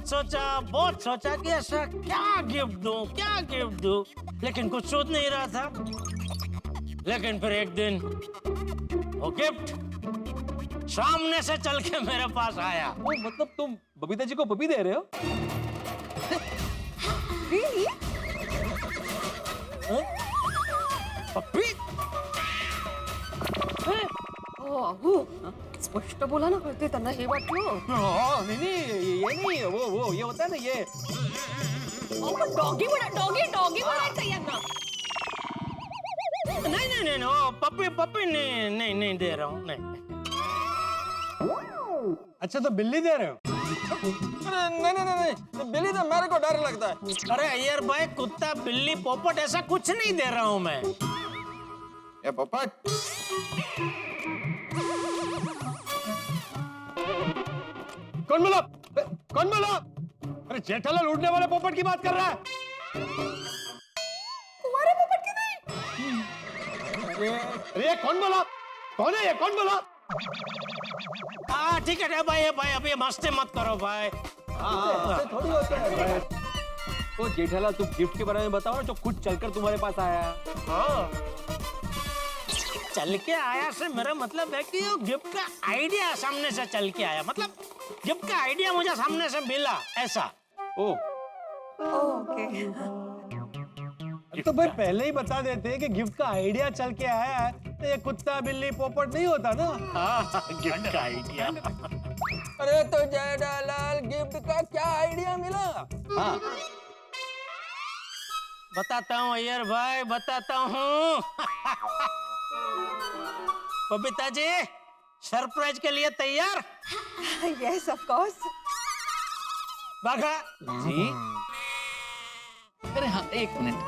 बहुत सोचा कि ऐसा क्या गिफ्ट दूं, लेकिन कुछ सोच नहीं रहा था। लेकिन फिर एक दिन वो गिफ्ट सामने से चल के मेरे पास आया। वो मतलब तुम बबीता जी को पपी दे रहे हो? Really? पप्पी? स्पष्ट बोला ना करते त्यांना हे वाटलं। नहीं ये नहीं वो ये होता है ना ये। डॉगी म्हणायचं यांना। नहीं वो पप्पी नहीं दे रहा हूँ, नहीं। अच्छा तो बिल्ली दे रहे हो? नहीं बिल्ली तो मेरे को डर लगता है। अरे अय्यर भाई, कुत्ता बिल्ली पोपट ऐसा कुछ नहीं दे रहा हूँ मैं। ये पोपट कौन बोला? अरे जेठालाल उड़ने वाले पोपट की बात कर रहा है। कुंवारे पोपट की नहीं। अरे कौन बोला? कौन है ये? कौन बोला? हाँ ठीक है भाई अभी मस्ती मत करो भाई। ऐसे थोड़ी होता है। तो जेठालाल तुम गिफ्ट के बारे में बताओ ना, जो खुद चलकर तुम्हारे पास आया। हाँ, चल के आया से मेरा मतलब है कि वो गिफ्ट का आइडिया सामने से चल के आया, मतलब गिफ्ट का आइडिया मुझे सामने से मिला, ऐसा। ओ ओके। तो भाई पहले ही बता देते कि गिफ्ट का आइडिया चल के आया है, तो ये कुत्ता बिल्ली पोपट नहीं होता ना। हाँ, गिफ्ट का आइडिया। अरे तो जेठालाल गिफ्ट का क्या आइडिया मिला? हाँ बताता हूँ अय्यर भाई, बताता हूँ। बबीता जी, सरप्राइज के लिए तैयार? Yes of course. Bagha ji. अरे हाँ, एक मिनट,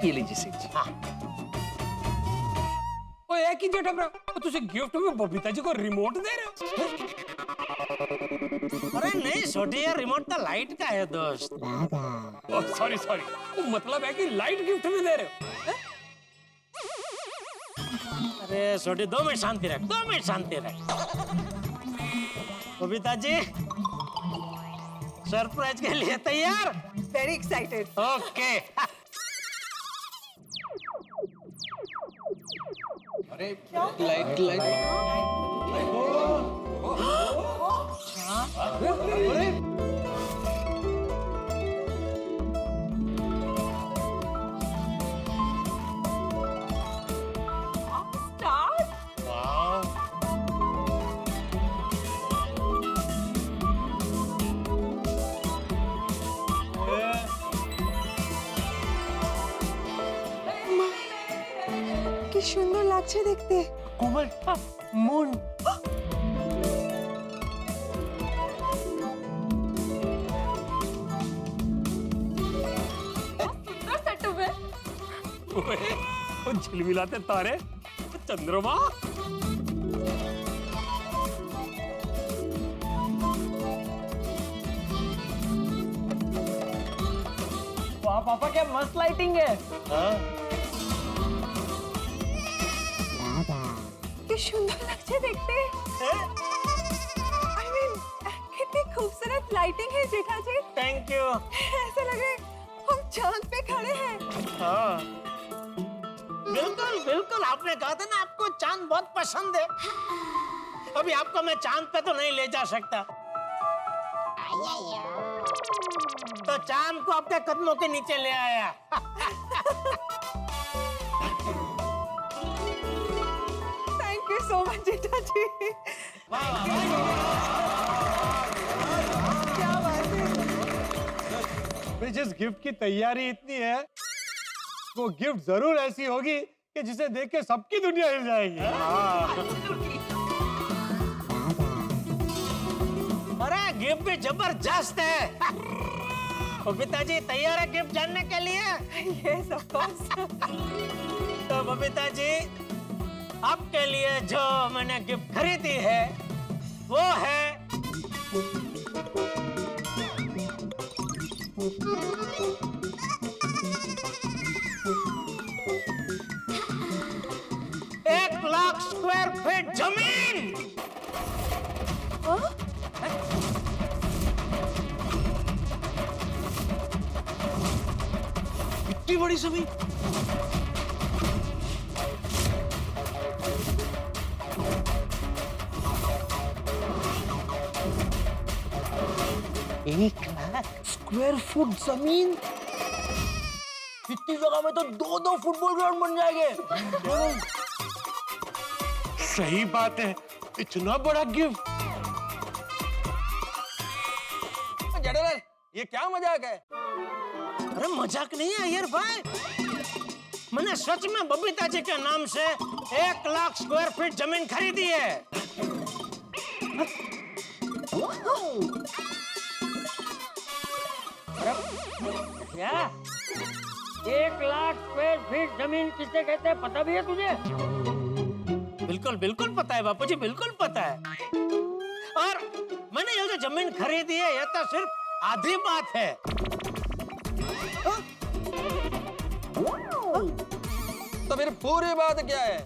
ये लीजिए सेठ जी। हाँ। वो एक ही जेठा तो तुझे गिफ्ट में बबीता जी को रिमोट दे रहे हो? अरे नहीं छोटी, यार रिमोट तो लाइट का है दोस्त। सॉरी तो मतलब है कि लाइट गिफ्ट में दे रहे हो? अरे छोटी 2 मिनट शांति रख। बबीता जी, सरप्राइज के लिए तैयार? Very excited. ओके। अरे लाइट কি সুন্দর লাগছে দেখতে। कोमल मून। सुंदर सेटअप है। वो झिलमिलाते तारे, चंद्रमा। वाह पापा, क्या मस्त लाइटिंग है। কি সুন্দর লাগছে দেখতে। I mean, कितनी खूबसूरत लाइटिंग है जेठा जी। Thank you. ऐसा लग रहा है हम चांद पे खड़े हैं। हाँ, बिल्कुल आपने कहा था ना आपको चांद बहुत पसंद है। अभी आपको मैं चांद पे तो नहीं ले जा सकता, तो चांद को आपके कदमों के नीचे ले आया। थैंक यू सो मच जेठा जी। क्या बात है। जिस गिफ्ट की तैयारी इतनी है, वो गिफ्ट जरूर ऐसी होगी कि जिसे देख के सबकी दुनिया हिल जाएगी। अरे गिफ्ट भी जबरदस्त है। बबीता जी तैयार है गिफ्ट जानने के लिए? Yes of course. तो बबीता जी, आपके लिए जो मैंने गिफ्ट खरीदी है वो है एक 1,00,000 स्क्वायर फीट जमीन। इतनी बड़ी जमीन। एक लाख स्क्वायर फुट जमीन, इतनी जगह में तो 2-2 फुटबॉल ग्राउंड बन जाएंगे। सही बात है, इतना बड़ा गिफ्ट। जेठालाल, ये क्या मजाक है? अरे मजाक नहीं है यार भाई, मैंने सच में बबीता जी के नाम से 1 लाख स्क्वायर फीट जमीन खरीदी है। क्या 1 लाख स्क्वायर फीट जमीन किसे कहते हैं पता भी है तुझे? बिल्कुल बिल्कुल पता है बापू जी, बिल्कुल पता है। और मैंने ये जो जमीन खरीदी है ये तो सिर्फ आधी बात है। तो फिर पूरी बात क्या है?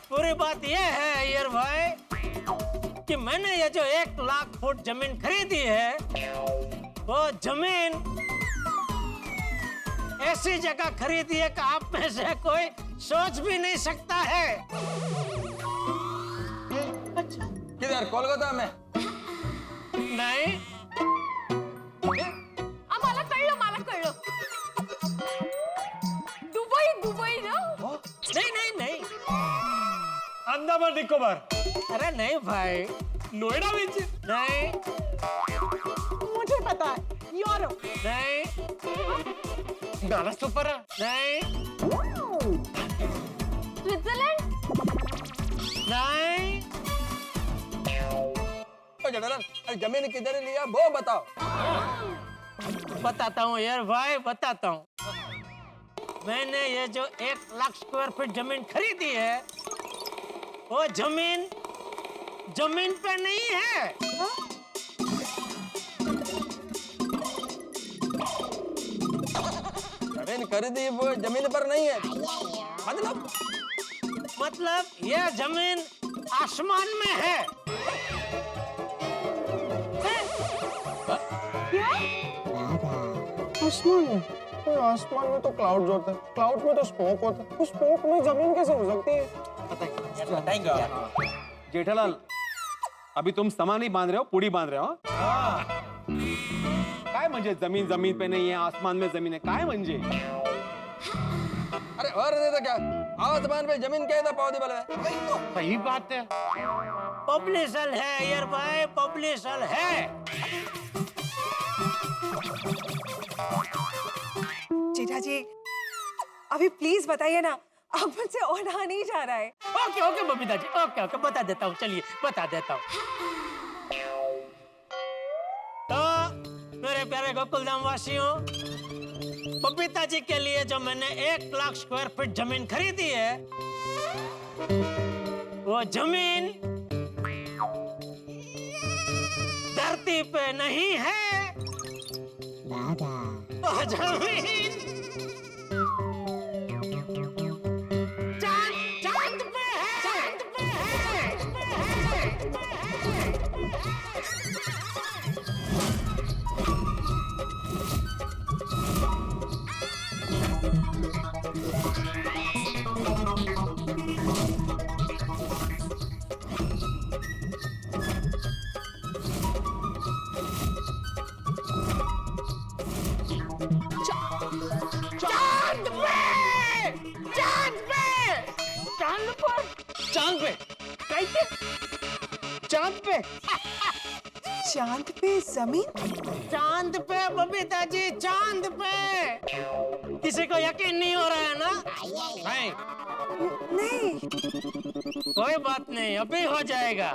पूरी बात ये है अय्यर भाई कि मैंने ये जो 1 लाख फुट जमीन खरीदी है, वो जमीन ऐसी जगह खरीदी है कि आप में से कोई सोच भी नहीं सकता है। किधर? कोलकाता में? नहीं, मला कळलं दुबई ना? नहीं नहीं नहीं, अंडमान निकोबार। अरे नहीं भाई, नोएडा में? नहीं मुझे पता है, यूरोप। नहीं नालासोपारा? नहीं स्विट्जरलैंड? नहीं। जेठालाल, अरे जमीन किधर लिया वो बताओ। बताता हूँ यार भाई, बताता हूँ। मैंने ये जो 1 लाख स्क्वायर फीट जमीन खरीदी है, वो जमीन पे नहीं है। जमीन खरीदी वो जमीन पर नहीं है, मतलब ये जमीन आसमान में है। आसमान में? तो आसमान में तो क्लाउड होता है, क्लाउड में तो स्मोक होता है, तो स्मोक में जमीन कैसे हो सकती है? बताएंगे। जेठालाल, अभी तुम समा नहीं बांध रहे हो, पुड़ी बांध रहे हो। काय म्हणजे जमीन जमीन पे नहीं है, आसमान में जमीन है, काय म्हणजे? अरे और नहीं तो क्या, आसमान पे जमीन क्या है, पॉसिबल है? सही बात है। पब्लिशल है यार भाई, पब्लिशल है। जेठा जी, अभी प्लीज बताइए ना, अब मुझसे और रहा नहीं जा रहा है। Okay okay Babita ji, okay okay बता देता हूँ, चलिए बता देता हूँ। तो मेरे प्यारे गोकुलधाम वासियों, बबीता जी के लिए जो मैंने 1 लाख स्क्वायर फीट जमीन खरीदी है, वो जमीन धरती पे नहीं है, वो जमीन चांद पे है। चांद पे चांद पे? कैसे? चांद पे? चांद पे जमीन? चांद पे बबीता जी, चांद पे। किसी को यकीन नहीं हो रहा है ना? नहीं, नहीं। कोई बात नहीं, अभी हो जाएगा।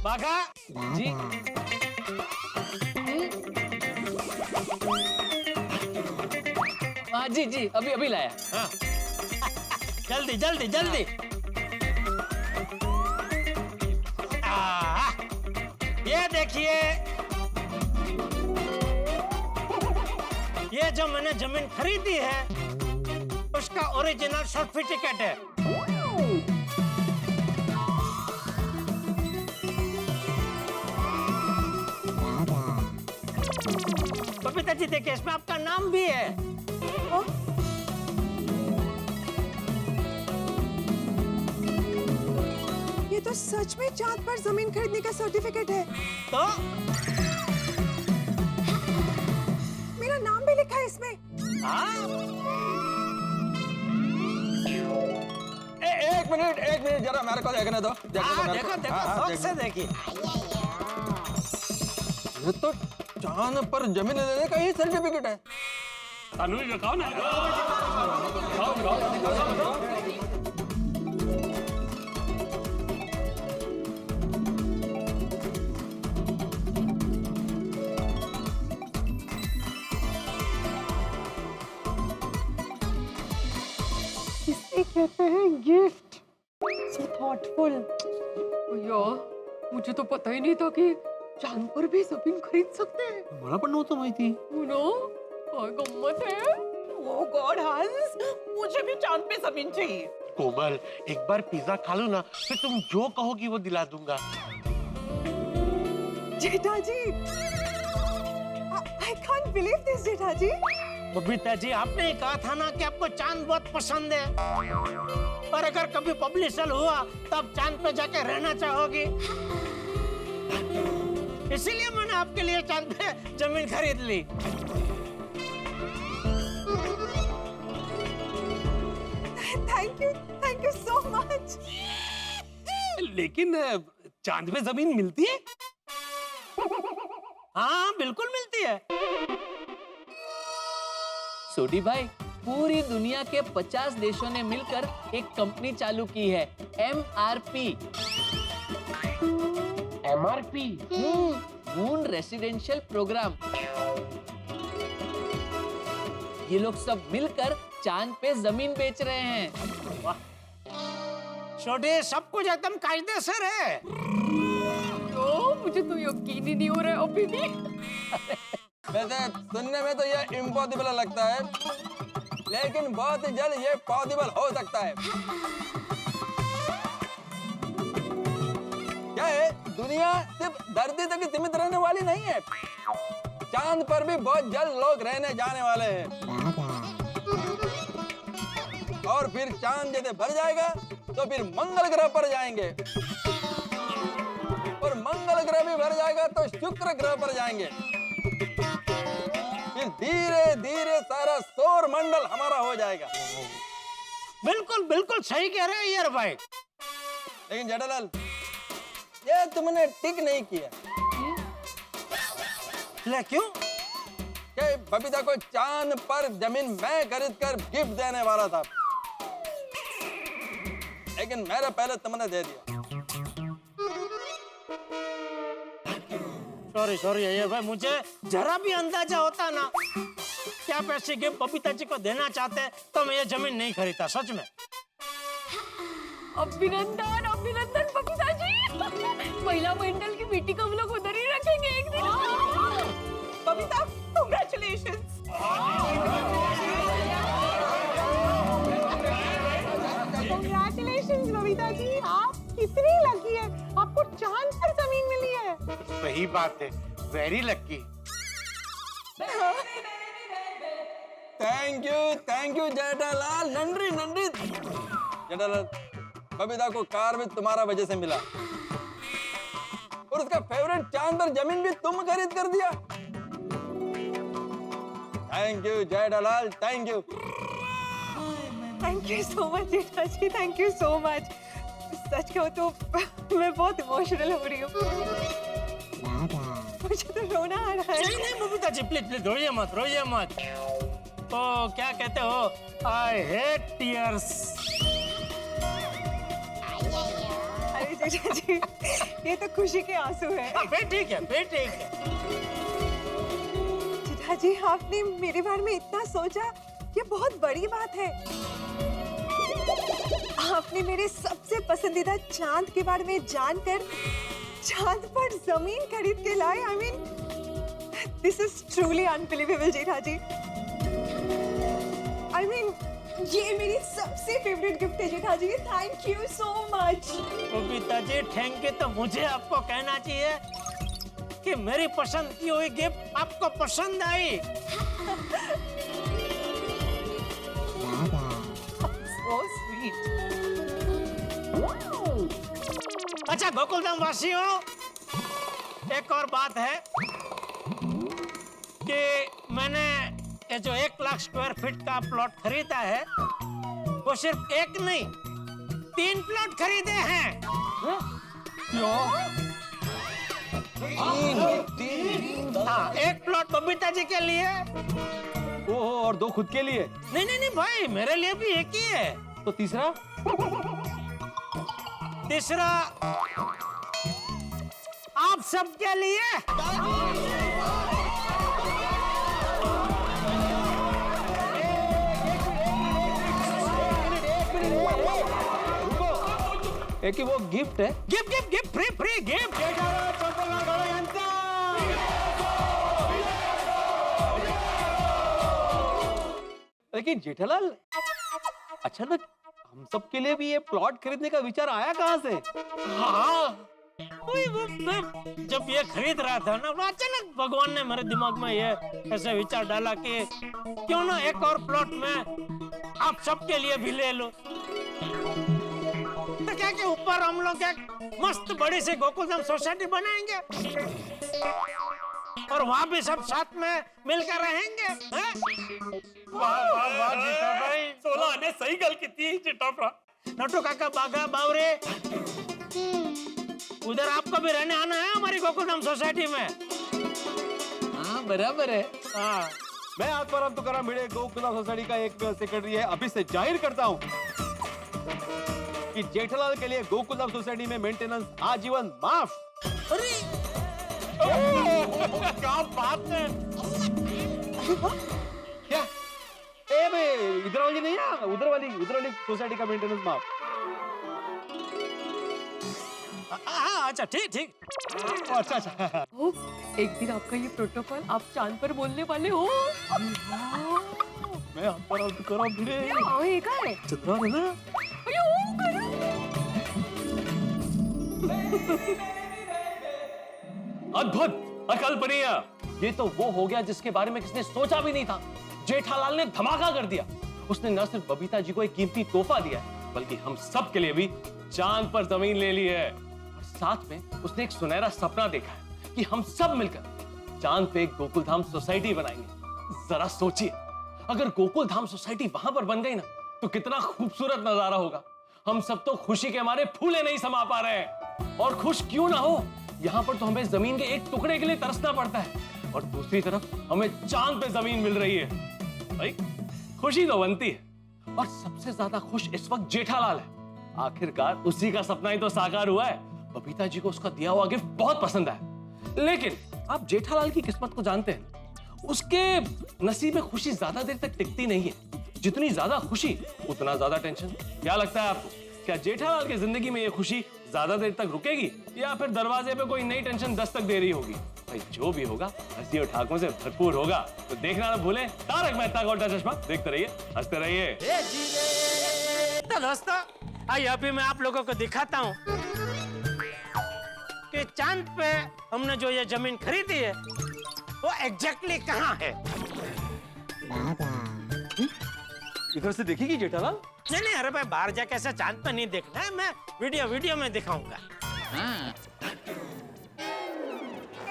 बाघा जी हाँ जी जी, अभी अभी लाया। हाँ। जल्दी जल्दी जल्दी। ये देखिए, ये जो मैंने जमीन खरीदी है, उसका ओरिजिनल सर्टिफिकेट है। बबीता जी देखिए, इसमें आपका नाम भी है। हाँ? ये तो सच में चांद पर जमीन खरीदने का सर्टिफिकेट है। तो मेरा नाम भी लिखा है इसमें। हाँ, एक मिनट जरा मेरे को देखने दो। देखो देखो, शौक से देखिए। ये तो चांद पर जमीन लेने का ही सर्टिफिकेट है। तानू जी दिखाओ ना। इसे कहते हैं गिफ्ट। सो थॉटफुल। भैया मुझे तो पता ही नहीं था कि चांद पर भी जमीन खरीद सकते हैं। मला पण नव्हतं माहिती। नो काय गम्मत है। ओ गॉड हंस, मुझे भी चांद पे जमीन चाहिए। कोमल, एक बार पिज्जा खा लो ना, फिर तुम जो कहोगी वो दिला दूंगा। Jethaji, I can't believe this, Jethaji. Babita ji, आपने ही कहा था ना कि आपको चांद बहुत पसंद है, और अगर कभी पब्लिशर हुआ तब चांद पे जाके रहना चाहोगी। इसीलिए मैंने आपके लिए चांद पे जमीन खरीद ली। Thank you so much. लेकिन चांद पे जमीन मिलती है? हाँ, बिल्कुल मिलती है। सोडी भाई, पूरी दुनिया के 50 देशों ने मिलकर एक कंपनी चालू की है, MRP। MRP? Moon residential program. ये लोग सब मिलकर चांद पे जमीन बेच रहे हैं। छोटे, सब कुछ एकदम कायदेसर है। तो मुझे तो यकीन ही नहीं हो रहा है अभी भी। वैसे सुनने में तो ये इम्पॉसिबल लगता है, लेकिन बहुत ही जल्द ये पॉसिबल हो सकता है। क्या है, दुनिया सिर्फ धरती तक ही सीमित रहने वाली नहीं है। चांद पर भी बहुत जल्द लोग रहने जाने वाले हैं। और फिर चांद जैसे भर जाएगा तो फिर मंगल ग्रह पर जाएंगे, और मंगल ग्रह भी भर जाएगा तो शुक्र ग्रह पर जाएंगे। फिर धीरे धीरे सारा सौर मंडल हमारा हो जाएगा। बिल्कुल बिल्कुल सही कह रहे हो यार भाई। लेकिन जेठालाल, ये तुमने टिक नहीं किया। ले क्यों? कि बबीता को चांद पर जमीन मैं खरीद कर गिफ्ट देने वाला था, लेकिन मेरे पहले तुमने दे दिया। सॉरी अय्यर भाई, मुझे जरा भी अंदाजा होता ना कि आप ऐसी गिफ्ट बबीता जी को देना चाहते हैं तो मैं ये जमीन नहीं खरीदता, सच में। अभिनंदन अभिनंदन बबीता जी। महिला मंडल की मीटिंग को हम लोग उधर ही रखेंगे एक दिन। बबीता, कांग्रेचुलेशंस। कांग्रेचुलेशंस बबीता जी, आप कितनी लकी है, आपको चांद पर जमीन मिली है। सही बात है, very lucky. Thank you Jethalal, Nandi Nandi. Jethalal, Babita को कार भी तुम्हारा वजह से मिला, और उसका फेवरेट चांद पर जमीन भी तुम खरीद कर दिया। Thank you Jethalal, thank you. Thank you so much Jethaji, thank you so much. सच कहूँ तो मैं बहुत इमोशनल हो रही हूँ। मुझे तो रोना आ रहा है। नहीं बबीता जी, प्लीज रोइए मत। तो क्या कहते हो, आई हेट टीयर्स। अरे जेठाजी, ये तो खुशी के आंसू है। फिर ठीक है। जेठाजी, आपने मेरे बारे में इतना सोचा, ये बहुत बड़ी बात है। आपने मेरे सबसे पसंदीदा चांद के बारे में जानकर चांद पर जमीन खरीद के लाए। I mean, this is truly unbelievable, Jethaji. I mean, ये मेरी सबसे फेवरेट गिफ्ट है Jethaji. Thank you so much. Babita ji, thank you तो मुझे आपको कहना चाहिए कि मेरी पसंद की हुई गिफ्ट आपको पसंद आई। So sweet. अच्छा गोकुलधाम वासियों, एक और बात है कि मैंने ये जो 1 लाख स्क्वायर फीट का प्लॉट खरीदा है, वो सिर्फ एक नहीं 3 प्लॉट खरीदे हैं। हाँ, 1 प्लॉट बबीता जी के लिए। ओहो, और 2 खुद के लिए। नहीं भाई, मेरे लिए भी एक ही है। तो तीसरा आप सबके लिए। एक ही वो गिफ्ट है। Gift free gift. लेकिन जेठालाल, अचानक हम सब के लिए भी ये प्लॉट खरीदने का विचार आया कहाँ से? हाँ, मैं जब ये खरीद रहा था ना, अचानक भगवान ने मेरे दिमाग में ये ऐसे विचार डाला कि क्यों ना एक और प्लॉट में आप सबके लिए भी ले लो। तो क्या कि ऊपर हम लोग एक मस्त बड़ी सी गोकुलधाम सोसाइटी बनाएंगे और वहाँ भी सब साथ में मिलकर रहेंगे। वाह जीता भाई, 16 ने सही गल की थी चिटोपरा। नटू काका बागा बावरे, उधर आपको भी रहने आना है हमारी गोकुलधाम सोसाइटी में। हाँ बराबर है। हाँ, मैं आत्माराम तुकाराम भिड़े गोकुलधाम सोसाइटी का एक सेक्रेटरी है, अभी से जाहिर करता हूँ कि जेठालाल के लिए गोकुलधाम सोसाइटी में मेंटेनेंस आजीवन माफ। अरे क्या बात है। क्या? ए बे, इधर वाली नहीं है, उधर वाली सोसाइटी का मेंटेनेंस माफ। हाँ, अच्छा ठीक। अच्छा। ओ, एक दिन आपका ये प्रोटोकॉल आप चांद पर बोलने वाले हो। मैं आत्माराम तुकाराम भिड़े हे काय चंद्रा है ना। अद्भुत, अकल्पनीय। ये तो वो हो गया जिसके बारे में किसने सोचा भी नहीं था। जेठालाल ने धमाका कर दिया। उसने न सिर्फ बबीता जी को एक कीमती तोहफा दिया है, बल्कि हम सब के लिए भी चांद पर जमीन ले ली है। और साथ में उसने एक सुनहरा सपना देखा है कि हम सब मिलकर चांद पे एक गोकुलधाम सोसाइटी बनाएंगे। जरा सोचिए, अगर गोकुलधाम सोसाइटी वहां पर बन गई ना, तो कितना खूबसूरत नजारा होगा। हम सब तो खुशी के मारे फूले नहीं समा पा रहे हैं। और खुश क्यों ना हो, यहाँ पर तो हमें जमीन के एक टुकड़े के लिए तरसना पड़ता है, और दूसरी तरफ हमें चांद पे जमीन मिल रही है। भाई खुशी तो बनती है। और सबसे ज्यादा खुश इस वक्त जेठालाल है। आखिरकार उसी का सपना ही तो साकार हुआ है। बबीता जी को उसका दिया हुआ गिफ्ट बहुत पसंद आया। लेकिन आप जेठालाल की किस्मत को जानते हैं, उसके नसीब में खुशी ज्यादा देर तक टिकती नहीं है। जितनी ज्यादा खुशी उतना ज्यादा टेंशन। क्या लगता है आपको, क्या जेठालाल की जिंदगी में ये खुशी ज्यादा देर तक रुकेगी, या फिर दरवाजे पे कोई नई टेंशन दस्तक दे रही होगी? भाई जो भी होगा हंसी और ठाकों से भरपूर होगा। तो देखना ना भूलें तारक मेहता का उल्टा चश्मा। देखते रहिए, हंसते रहिए। तो दोस्तों, आइए अभी मैं आप लोगों को दिखाता हूँ कि चांद पे हमने जो ये जमीन खरीदी है वो एग्जैक्टली कहाँ है। इधर से देखेगी जेठालाल? नहीं, अरे भाई बाहर जाके ऐसे चांद पे नहीं देखना है, मैं वीडियो में दिखाऊंगा।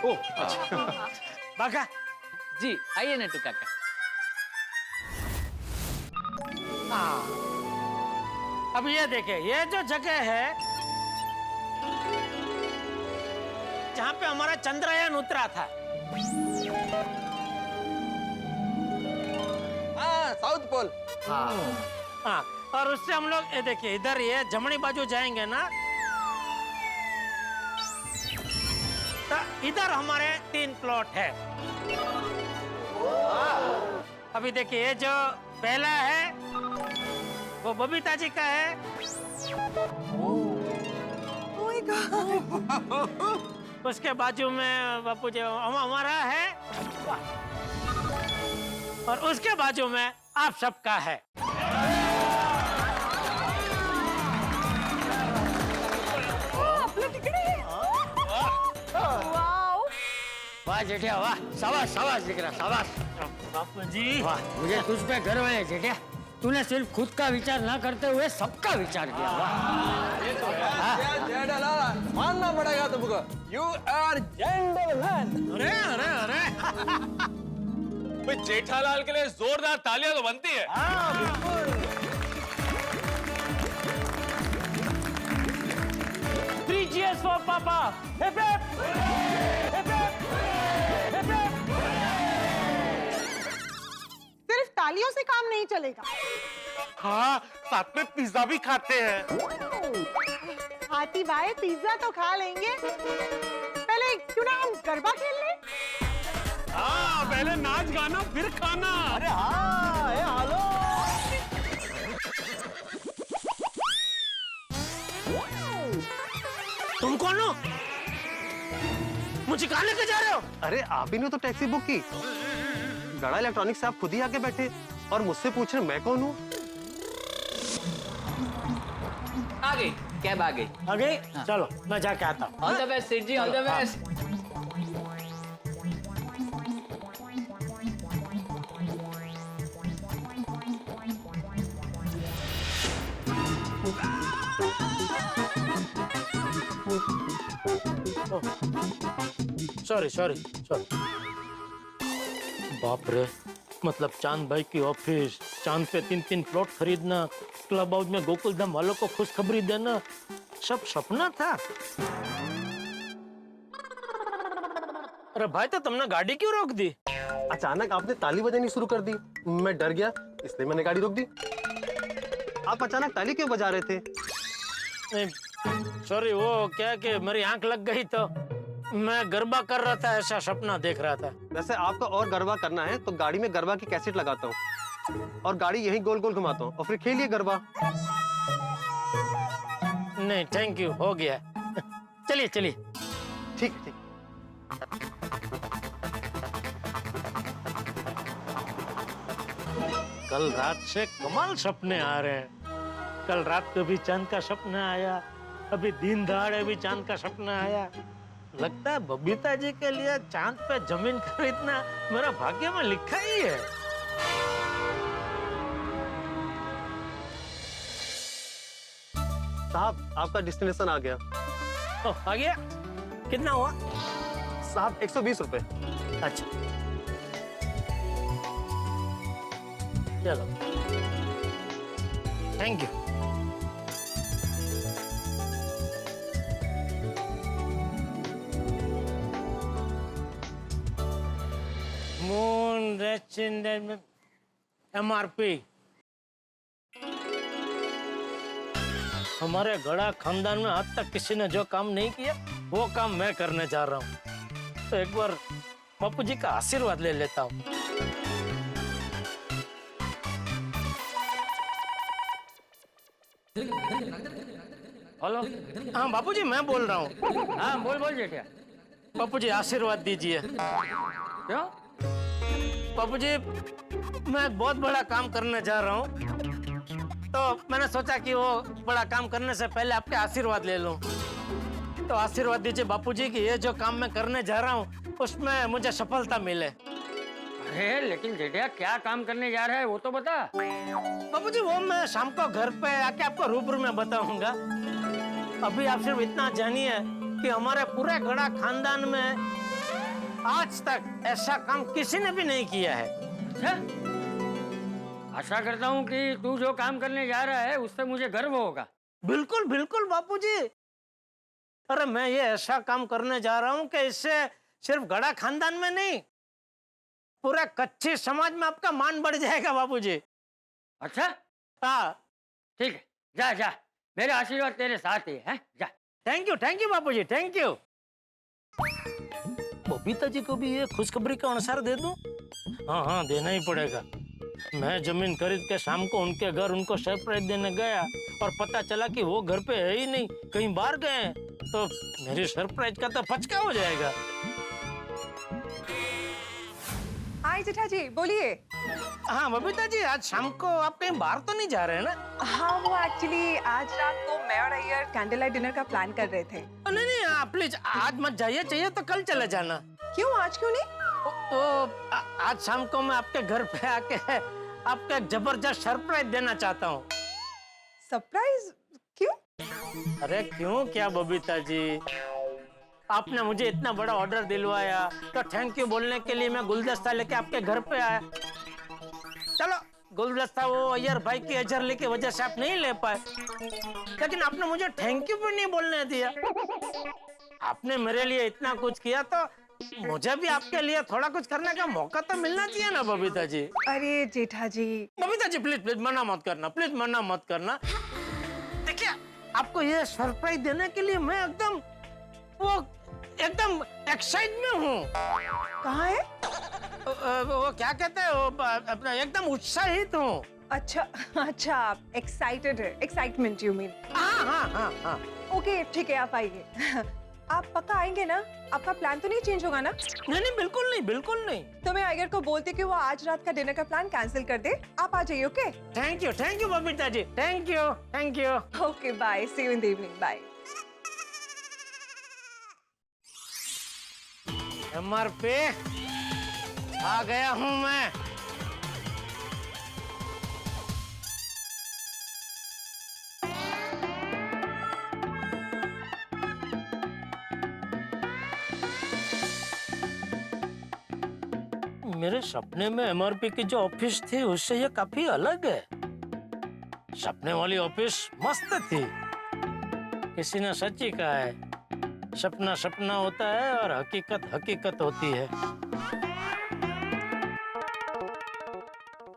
ओह अच्छा। बाका जी आइए नटू काका। अब ये देखिए, ये जो जगह है जहाँ पे हमारा चंद्रयान उतरा था। हाँ, साउथ पोल। हाँ, और उससे हम लोग ये देखिए, इधर ये जमनी बाजू जाएंगे ना, तो इधर हमारे 3 प्लॉट है। अभी देखिए, ये जो पहला है वो बबीता जी का है। Oh my God. उसके बाजू में बापू जी हमारा है, और उसके बाजू में आप सबका है। आपलं तिकडे वाव वाह जेठिया वाह, शाबाश शाबाश दिकरा शाबाश। बापू जी वाह, मुझे तुझ पे गर्व है जेठिया। तूने सिर्फ खुद का विचार ना करते हुए सबका विचार किया। वाह जेठालाल मानना पड़ेगा तुमको, यू आर जेंटलमैन। अरे अरे अरे भाई जेठालाल के लिए जोरदार तालियां तो बनती है। Three cheers for Papa. Hip hip. Hip hip. Hip hip. सिर्फ तालियों से काम नहीं चलेगा। हाँ, साथ में पिज्जा भी खाते हैं। हाथी भाई पिज्जा तो खा लेंगे, पहले क्यों ना हम गरबा खेल लें? हाँ, पहले नाच गाना फिर खाना। अरे हाँ, ए हालो। तुम कौन हो? मुझे कहाँ लेके जा रहे हो? अरे आप ही ने तो टैक्सी बुक की। गड़ा इलेक्ट्रॉनिक्स से आप खुद ही आके बैठे और मुझसे पूछ रहे मैं कौन हूँ? आ गई कैब आ गई। आ गई? चलो मैं जाके आता हूँ। ऑल द बेस्ट सेठ जी, all the best. Sorry sorry sorry. बाप रे, मतलब चांद भाई की ऑफिस, चांद पे 3-3 प्लॉट खरीदना, क्लब हाउस में गोकुलधाम वालों को खुशखबरी देना, सब सपना था। अरे भाई, तो तुमने गाड़ी क्यों रोक दी? अचानक आपने ताली बजानी शुरू कर दी, मैं डर गया इसलिए मैंने गाड़ी रोक दी। आप अचानक ताली क्यों बजा रहे थे? सॉरी, वो क्या कि मेरी आंख लग गई तो मैं गरबा कर रहा था, ऐसा सपना देख रहा था। वैसे आपको और गरबा करना है तो गाड़ी में गरबा की कैसेट लगाता हूँ और गाड़ी यहीं गोल गोल घुमाता हूँ और फिर खेलिए गरबा। नहीं थैंक यू, हो गया। चलिए चलिए। ठीक है, ठीक। कल रात से कमाल सपने आ रहे हैं। कल रात को भी चांद का सपना आया, अभी दिन दहाड़े भी चांद का सपना आया। लगता है बबीता जी के लिए चांद पे जमीन खरीदना मेरा भाग्य में लिखा ही है। साहब आपका डेस्टिनेशन आ गया। ओ, आ गया? कितना हुआ? साहब 120 रुपए। अच्छा चलो, thank you. Moon restaurant MRP। हमारे गड़ा खानदान में आज तक किसी ने जो काम नहीं किया वो काम मैं करने जा रहा हूँ। तो एक बार बापू जी का आशीर्वाद ले लेता हूँ। हेलो, हाँ बापू जी मैं बोल रहा हूँ। हाँ बोल बोल जेठिया। बापू जी आशीर्वाद दीजिए। क्यों? बापू जी मैं एक बहुत बड़ा काम करने जा रहा हूँ, तो मैंने सोचा कि वो बड़ा काम करने से पहले आपके आशीर्वाद ले लूं। तो आशीर्वाद दीजिए बापू जी कि ये जो काम मैं करने जा रहा हूँ उसमें मुझे सफलता मिले। अरे लेकिन जेठिया क्या काम करने जा रहा है वो तो बता। बापू जी वो मैं शाम को घर पे आके आपको रूबरू में बताऊंगा। अभी आप सिर्फ इतना जानिए कि हमारे पूरे गड़ा खानदान में आज तक ऐसा काम किसी ने भी नहीं किया है। अच्छा? आशा करता हूँ कि तू जो काम करने जा रहा है उससे मुझे गर्व होगा। बिल्कुल बिल्कुल बापू जी। अरे मैं ये ऐसा काम करने जा रहा हूँ कि इससे सिर्फ गड़ा खानदान में नहीं, पूरा कच्ची समाज में आपका मान बढ़ जाएगा बापू जी। अच्छा? हाँ ठीक है, जा जा, मेरे आशीर्वाद तेरे साथ ही है। जा। Thank you Bapu ji, thank you. Babita ji को भी ये खुशखबरी का अनुसार दे दूं? हाँ देना ही पड़ेगा। मैं जमीन खरीद के शाम को उनके घर उनको सरप्राइज देने गया और पता चला कि वो घर पे है ही नहीं, कहीं बाहर गए हैं, तो मेरी सरप्राइज का तो फचका हो जाएगा। हाय जेठा जी, बोलिए। हाँ बबीता जी, आज शाम को आप कहीं बाहर तो नहीं जा रहे हैं ना? हाँ वो एक्चुअली आज रात को मैं और अय्यर कैंडल लाइट डिनर का प्लान कर रहे थे। नहीं नहीं, आप प्लीज आज मत जाइए, चाहिए तो कल चले जाना। क्यों आज क्यों नहीं? आज शाम को मैं आपके घर पे आके आपको एक जबरदस्त सरप्राइज देना चाहता हूँ। सरप्राइज? क्यों? अरे क्यों क्या बबीता जी, आपने मुझे इतना बड़ा ऑर्डर दिलवाया तो थैंक यू बोलने के लिए मैं गुलदस्ता लेके आपके घर पे आया। चलो गुलदस्ता वो अय्यर भाई की अजरली की वजह से आप नहीं ले पाए, लेकिन आपने मुझे थैंक यू भी नहीं बोलने दिया। आपने मेरे लिए इतना कुछ किया तो मुझे भी आपके लिए थोड़ा कुछ करने का मौका तो मिलना चाहिए ना बबीता जी। अरे जेठा जी, बबीता जी प्लीज प्लीज मना मत करना, प्लीज मना मत करना। देखिए आपको ये सरप्राइज देने के लिए मैं एकदम एक्साइट में हूँ। कहाँ है? वो क्या कहते हैं, वो अपना एकदम उत्साहित हूँ। अच्छा अच्छा, एक्साइटेड है, एक्साइटमेंट यू मीन? हाँ। ओके ठीक है, आप आइए। आप पक्का आएंगे ना? आपका प्लान तो नहीं चेंज होगा ना? नहीं बिल्कुल नहीं। तो मैं अय्यर को बोलती कि वो आज रात का डिनर का प्लान कैंसिल कर दे, आप आ जाइए। Okay thank you Babita ji, thank you. Okay bye, see you in the evening, bye. MRP आ गया हूँ मैं। मेरे सपने में MRP की जो ऑफिस थी उससे ये काफी अलग है। सपने वाली ऑफिस मस्त थी। किसी ने सच ही कहा है, सपना सपना होता है और हकीकत हकीकत होती है।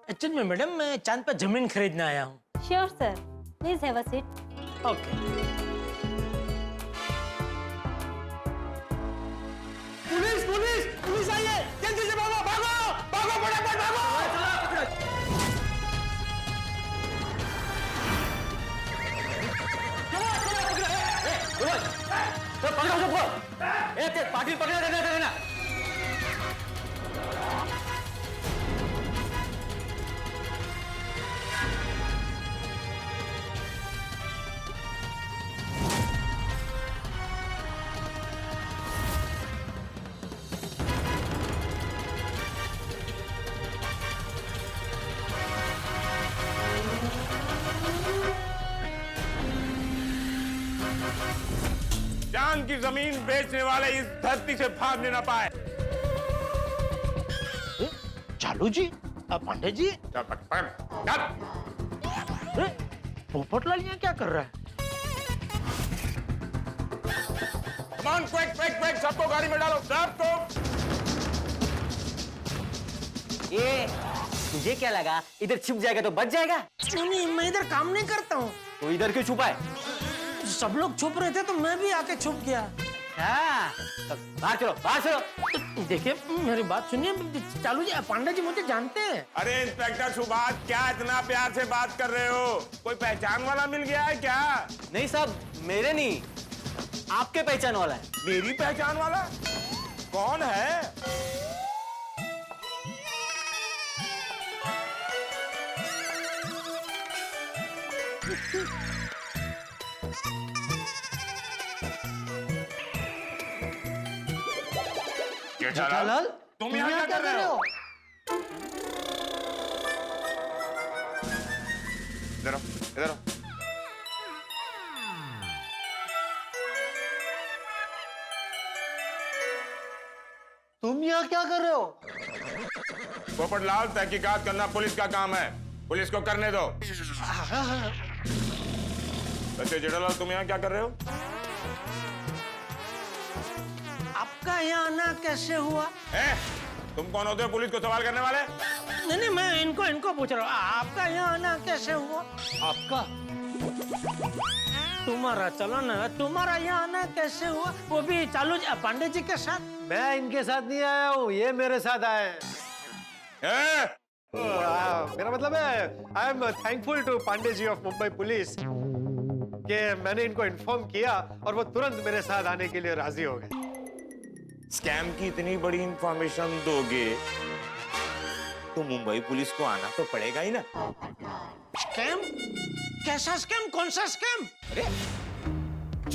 एक्चुअली में मैडम मैं चांद पर जमीन खरीदने आया हूँ। Sure sir, please have a seat. Okay. Police आई है, जल्दी से भागो फटाफट भागो। पकड़ो सबको। पाटिल पकड़ा देना। चांद की जमीन बेचने वाले इस धरती से भागने न पाए। चालू जी, पांडे जी, पोपटलाल यहाँ क्या कर रहा है? क्विक सबको गाड़ी में डालो, सबको। ये तुझे क्या लगा इधर छिप जाएगा तो बच जाएगा? नहीं मैं इधर काम नहीं करता हूँ। तो इधर क्यों छुपा है? सब लोग छुप रहे थे तो मैं भी आके छुप गया। बाहर चलो। देखिए मेरी बात सुनिए चालू जी, पांडे जी मुझे जानते हैं। अरे इंस्पेक्टर सुभाष, क्या इतना प्यार से बात कर रहे हो? कोई पहचान वाला मिल गया है क्या? नहीं साहब, मेरे नहीं, आपके पहचान वाला है। मेरी पहचान वाला? कौन है? जेठालाल, तुम यहाँ क्या कर रहे हो? इधर आओ। तुम यहाँ क्या कर रहे हो? पोपटलाल, तहकीकात करना पुलिस का काम है, पुलिस को करने दो। वैसे जेठालाल तुम यहाँ क्या कर रहे हो? आपका यहाँ आना कैसे हुआ? तुम कौन होते हो पुलिस को सवाल करने वाले? नहीं मैं इनको पूछ रहा हूँ, आपका यहाँ आना कैसे हुआ? आपका? तुम्हारा चलो ना, तुम्हारा यहाँ आना कैसे हुआ? वो भी चालू पांडे जी के साथ? मैं इनके साथ नहीं आया हूँ, ये मेरे साथ आए हैं। मेरा मतलब है, I am thankful to Pandey ji of Mumbai police कि मैंने इनको इन्फॉर्म किया और वो तुरंत मेरे साथ आने के लिए राजी हो गए। स्कैम की इतनी बड़ी इंफॉर्मेशन दोगे तो मुंबई पुलिस को आना तो पड़ेगा ही ना। स्कैम? कैसा स्कैम? कौन सा स्कैम? अरे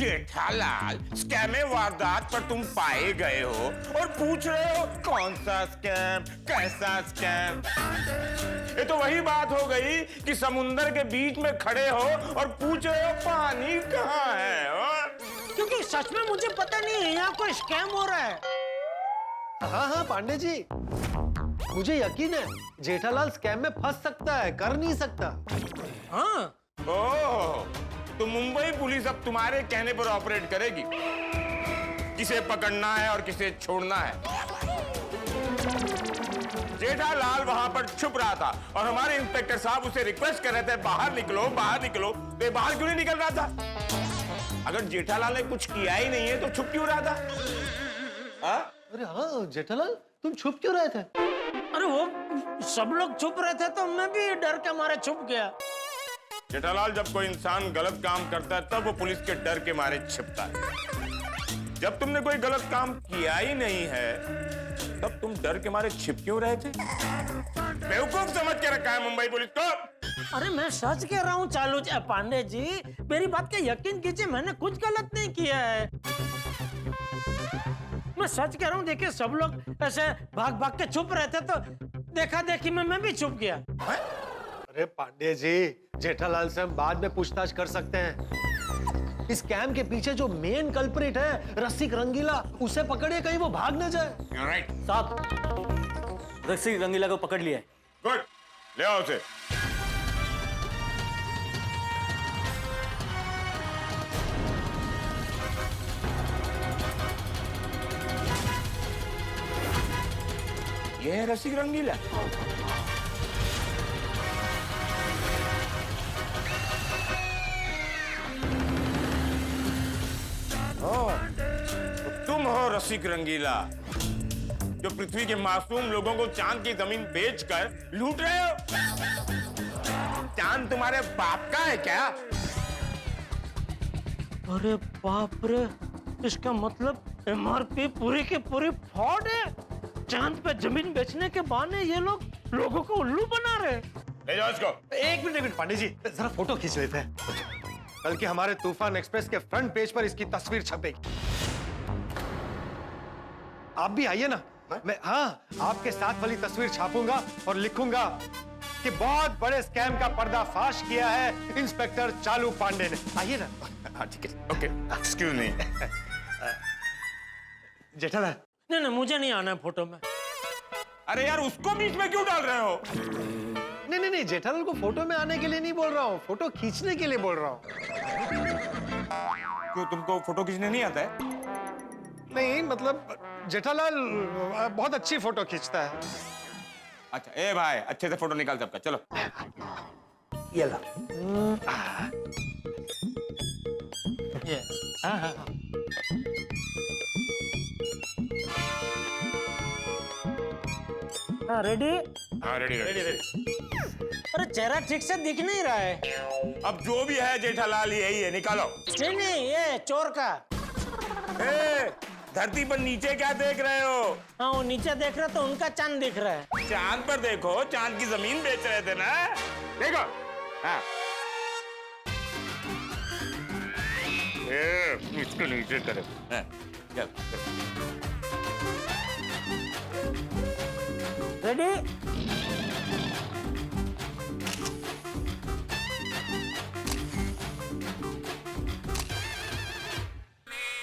जेठालाल, स्कैम वारदात पर तुम पाए गए हो और पूछ रहे हो कौन सा स्कैम, कैसा स्कैम। ये तो वही बात हो गई कि समुंदर के बीच में खड़े हो और पूछ रहे हो पानी कहाँ है। क्योंकि सच में मुझे पता नहीं है यहाँ कोई स्कैम हो रहा है। हाँ हाँ पांडे जी, मुझे यकीन है जेठालाल स्कैम में फंस सकता है, कर नहीं सकता। हाँ। ओह, तो मुंबई पुलिस अब तुम्हारे कहने पर ऑपरेट करेगी, किसे पकड़ना है और किसे छोड़ना है। जेठालाल वहां पर छुप रहा था और हमारे इंस्पेक्टर साहब उसे रिक्वेस्ट कर रहे थे बाहर निकलो बाहर निकलो, तो बाहर क्यों नहीं निकल रहा था? अगर जेठालाल ने कुछ किया ही नहीं है तो छुप क्यों रहा था? अरे हाँ जेठालाल, तुम छुप क्यों रहे थे? अरे वो सब लोग छुप रहे थे तो मैं भी डर के मारे छुप गया। जेठालाल, जब कोई इंसान गलत काम करता है तब वो पुलिस के डर के मारे छिपता है। जब तुमने कोई गलत काम किया ही नहीं है तब तुम डर के मारे छिप क्यों रहे थे? बेवकूफ समझ के रखा है मुंबई पुलिस को। अरे मैं सच कह रहा हूँ चालू पांडे जी, मेरी बात का यकीन कीजिए, मैंने कुछ गलत नहीं किया है। मैं सच कह रहा हूँ, देखिए सब लोग ऐसे भाग भाग के छुप रहे थे तो देखा देखी में मैं भी छुप गया। अरे पांडे जी, जेठालाल से हम बाद में पूछताछ कर सकते हैं। इस स्कैम के पीछे जो मेन कल्प्रिट है रसिक रंगीला, उसे पकड़िए, कहीं वो भाग न जाए। राइट साहब, रसिक रंगीला को पकड़ लिया है। गुड, ले आओ उसे। ये है रसिक रंगीला। तो तुम हो रसिक रंगीला, जो पृथ्वी के मासूम लोगों को चांद की जमीन बेचकर लूट रहे हो। चांद तुम्हारे बाप का है क्या? अरे बाप रे, इसका मतलब MRP पूरी की पूरी फ्रॉड है। चांद पे जमीन बेचने के बहाने ये लोग लोगों को उल्लू बना रहे। ले जाओ इसको। एक मिनट पांडे जी, जरा फोटो खींच लेते हैं, बल्कि हमारे तूफान एक्सप्रेस के फ्रंट पेज पर इसकी तस्वीर छपेगी। आप भी आइए ना। मैं आपके साथ वाली तस्वीर छापूंगा और लिखूंगा कि बहुत बड़े स्कैम का पर्दाफाश किया है इंस्पेक्टर चालू पांडे ने। आइए ना। हाँ ठीक है, ओके, एक्सक्यूज मी। जेठालाल, नहीं, मुझे नहीं आना है फोटो में। अरे यार, उसको बीच में क्यों डाल रहे हो? नहीं, जेठालाल को फोटो में आने के लिए नहीं बोल रहा हूँ, फोटो खींचने के लिए बोल रहा हूँ। क्यों, तुमको फोटो खींचने नहीं आता है? नहीं मतलब जेठालाल बहुत अच्छी फोटो खींचता है। अच्छा, ए भाई, अच्छे से फोटो निकाल सबका, चलो। ये ला। ये। हाँ। हाँ, रेडी? हाँ, रेडी। अरे चेहरा ठीक से दिख नहीं रहा है। अब जो भी है जेठालाल यही है, निकालो। नहीं, ये चोर का। ए, धरती पर नीचे क्या देख रहे हो? हाँ, वो नीचे देख रहे तो उनका चांद दिख रहा है। चांद पर देखो, चांद की जमीन बेच रहे थे ना। देखो। हाँ। इसको नीचे करो। हाँ, चल। रेडी?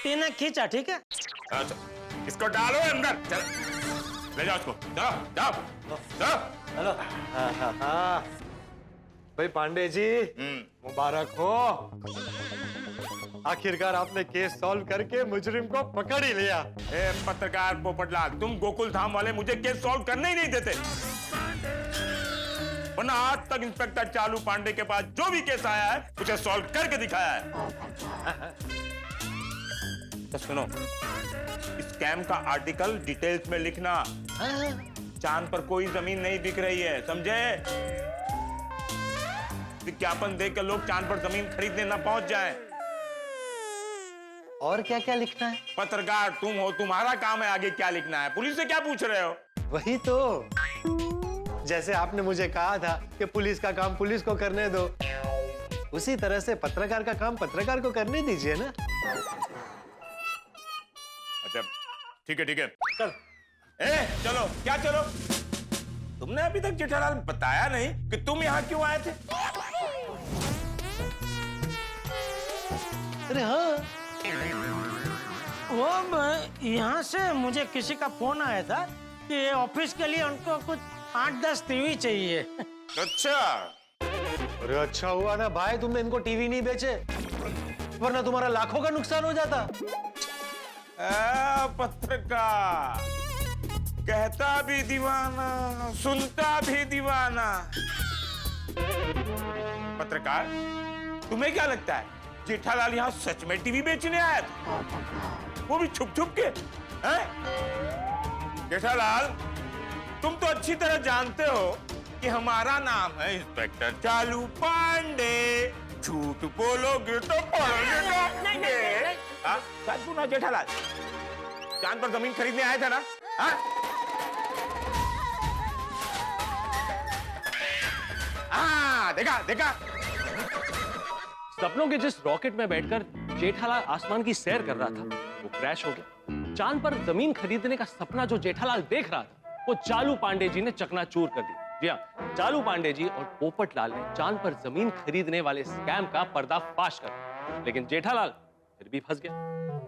तीन खींचा, ठीक है? अच्छा, इसको डालो अंदर, चल। ले जाओ इसको, जाओ। हेलो। हाँ। भाई पांडे जी, मुबारक हो। आखिरकार आपने केस सॉल्व करके मुजरिम को पकड़ ही लिया। ए पत्रकार पोपटलाल, तुम गोकुल धाम वाले मुझे केस सॉल्व करने ही नहीं देते, वरना आज तक इंस्पेक्टर चालू पांडे के पास जो भी केस आया है उसे सॉल्व करके दिखाया है। तो सुनो, स्कैम का आर्टिकल डिटेल्स में लिखना। चांद पर कोई जमीन नहीं दिख रही है, समझे? विज्ञापन देकर लोग चांद पर जमीन खरीदने न पहुंच जाएं। और क्या क्या लिखना है? पत्रकार तुम हो, तुम्हारा काम है आगे क्या लिखना है। पुलिस से क्या पूछ रहे हो? वही तो, जैसे आपने मुझे कहा था कि पुलिस का काम पुलिस को करने दो, उसी तरह से पत्रकार का काम पत्रकार को करने दीजिए ना। अच्छा ठीक है चल। चलो क्या चलो? तुमने अभी तक जेठालाल बताया नहीं कि तुम यहाँ क्यों आए थे? अरे हाँ, वो यहाँ से मुझे किसी का फोन आया था कि ऑफिस के लिए उनको कुछ 8-10 टीवी चाहिए। अच्छा। अरे अच्छा हुआ ना भाई तुमने इनको टीवी नहीं बेचे, वरना तुम्हारा लाखों का नुकसान हो जाता। पत्रकार कहता भी दीवाना, सुनता भी दीवाना। पत्रकार, तुम्हें क्या लगता है जेठालाल यहाँ सच में टीवी बेचने आया था? वो भी छुप छुप के? हैं? जेठालाल, तुम तो अच्छी तरह जानते हो कि हमारा नाम है इंस्पेक्टर चालू पांडे। झूठ बोलोगे तो पड़ोगे। सच बोलो जेठालाल, चांद पर जमीन खरीदने आया था ना? देखा। सपनों के जिस रॉकेट में बैठकर जेठालाल आसमान की सैर कर रहा था वो क्रैश हो गया। चांद पर जमीन खरीदने का सपना जो जेठालाल देख रहा था वो चालू पांडे जी ने चकनाचूर कर दिया। जी हाँ, चालू पांडे जी और पोपटलाल ने चांद पर जमीन खरीदने वाले स्कैम का पर्दाफाश कर दिया। लेकिन जेठालाल फिर भी फंस गया।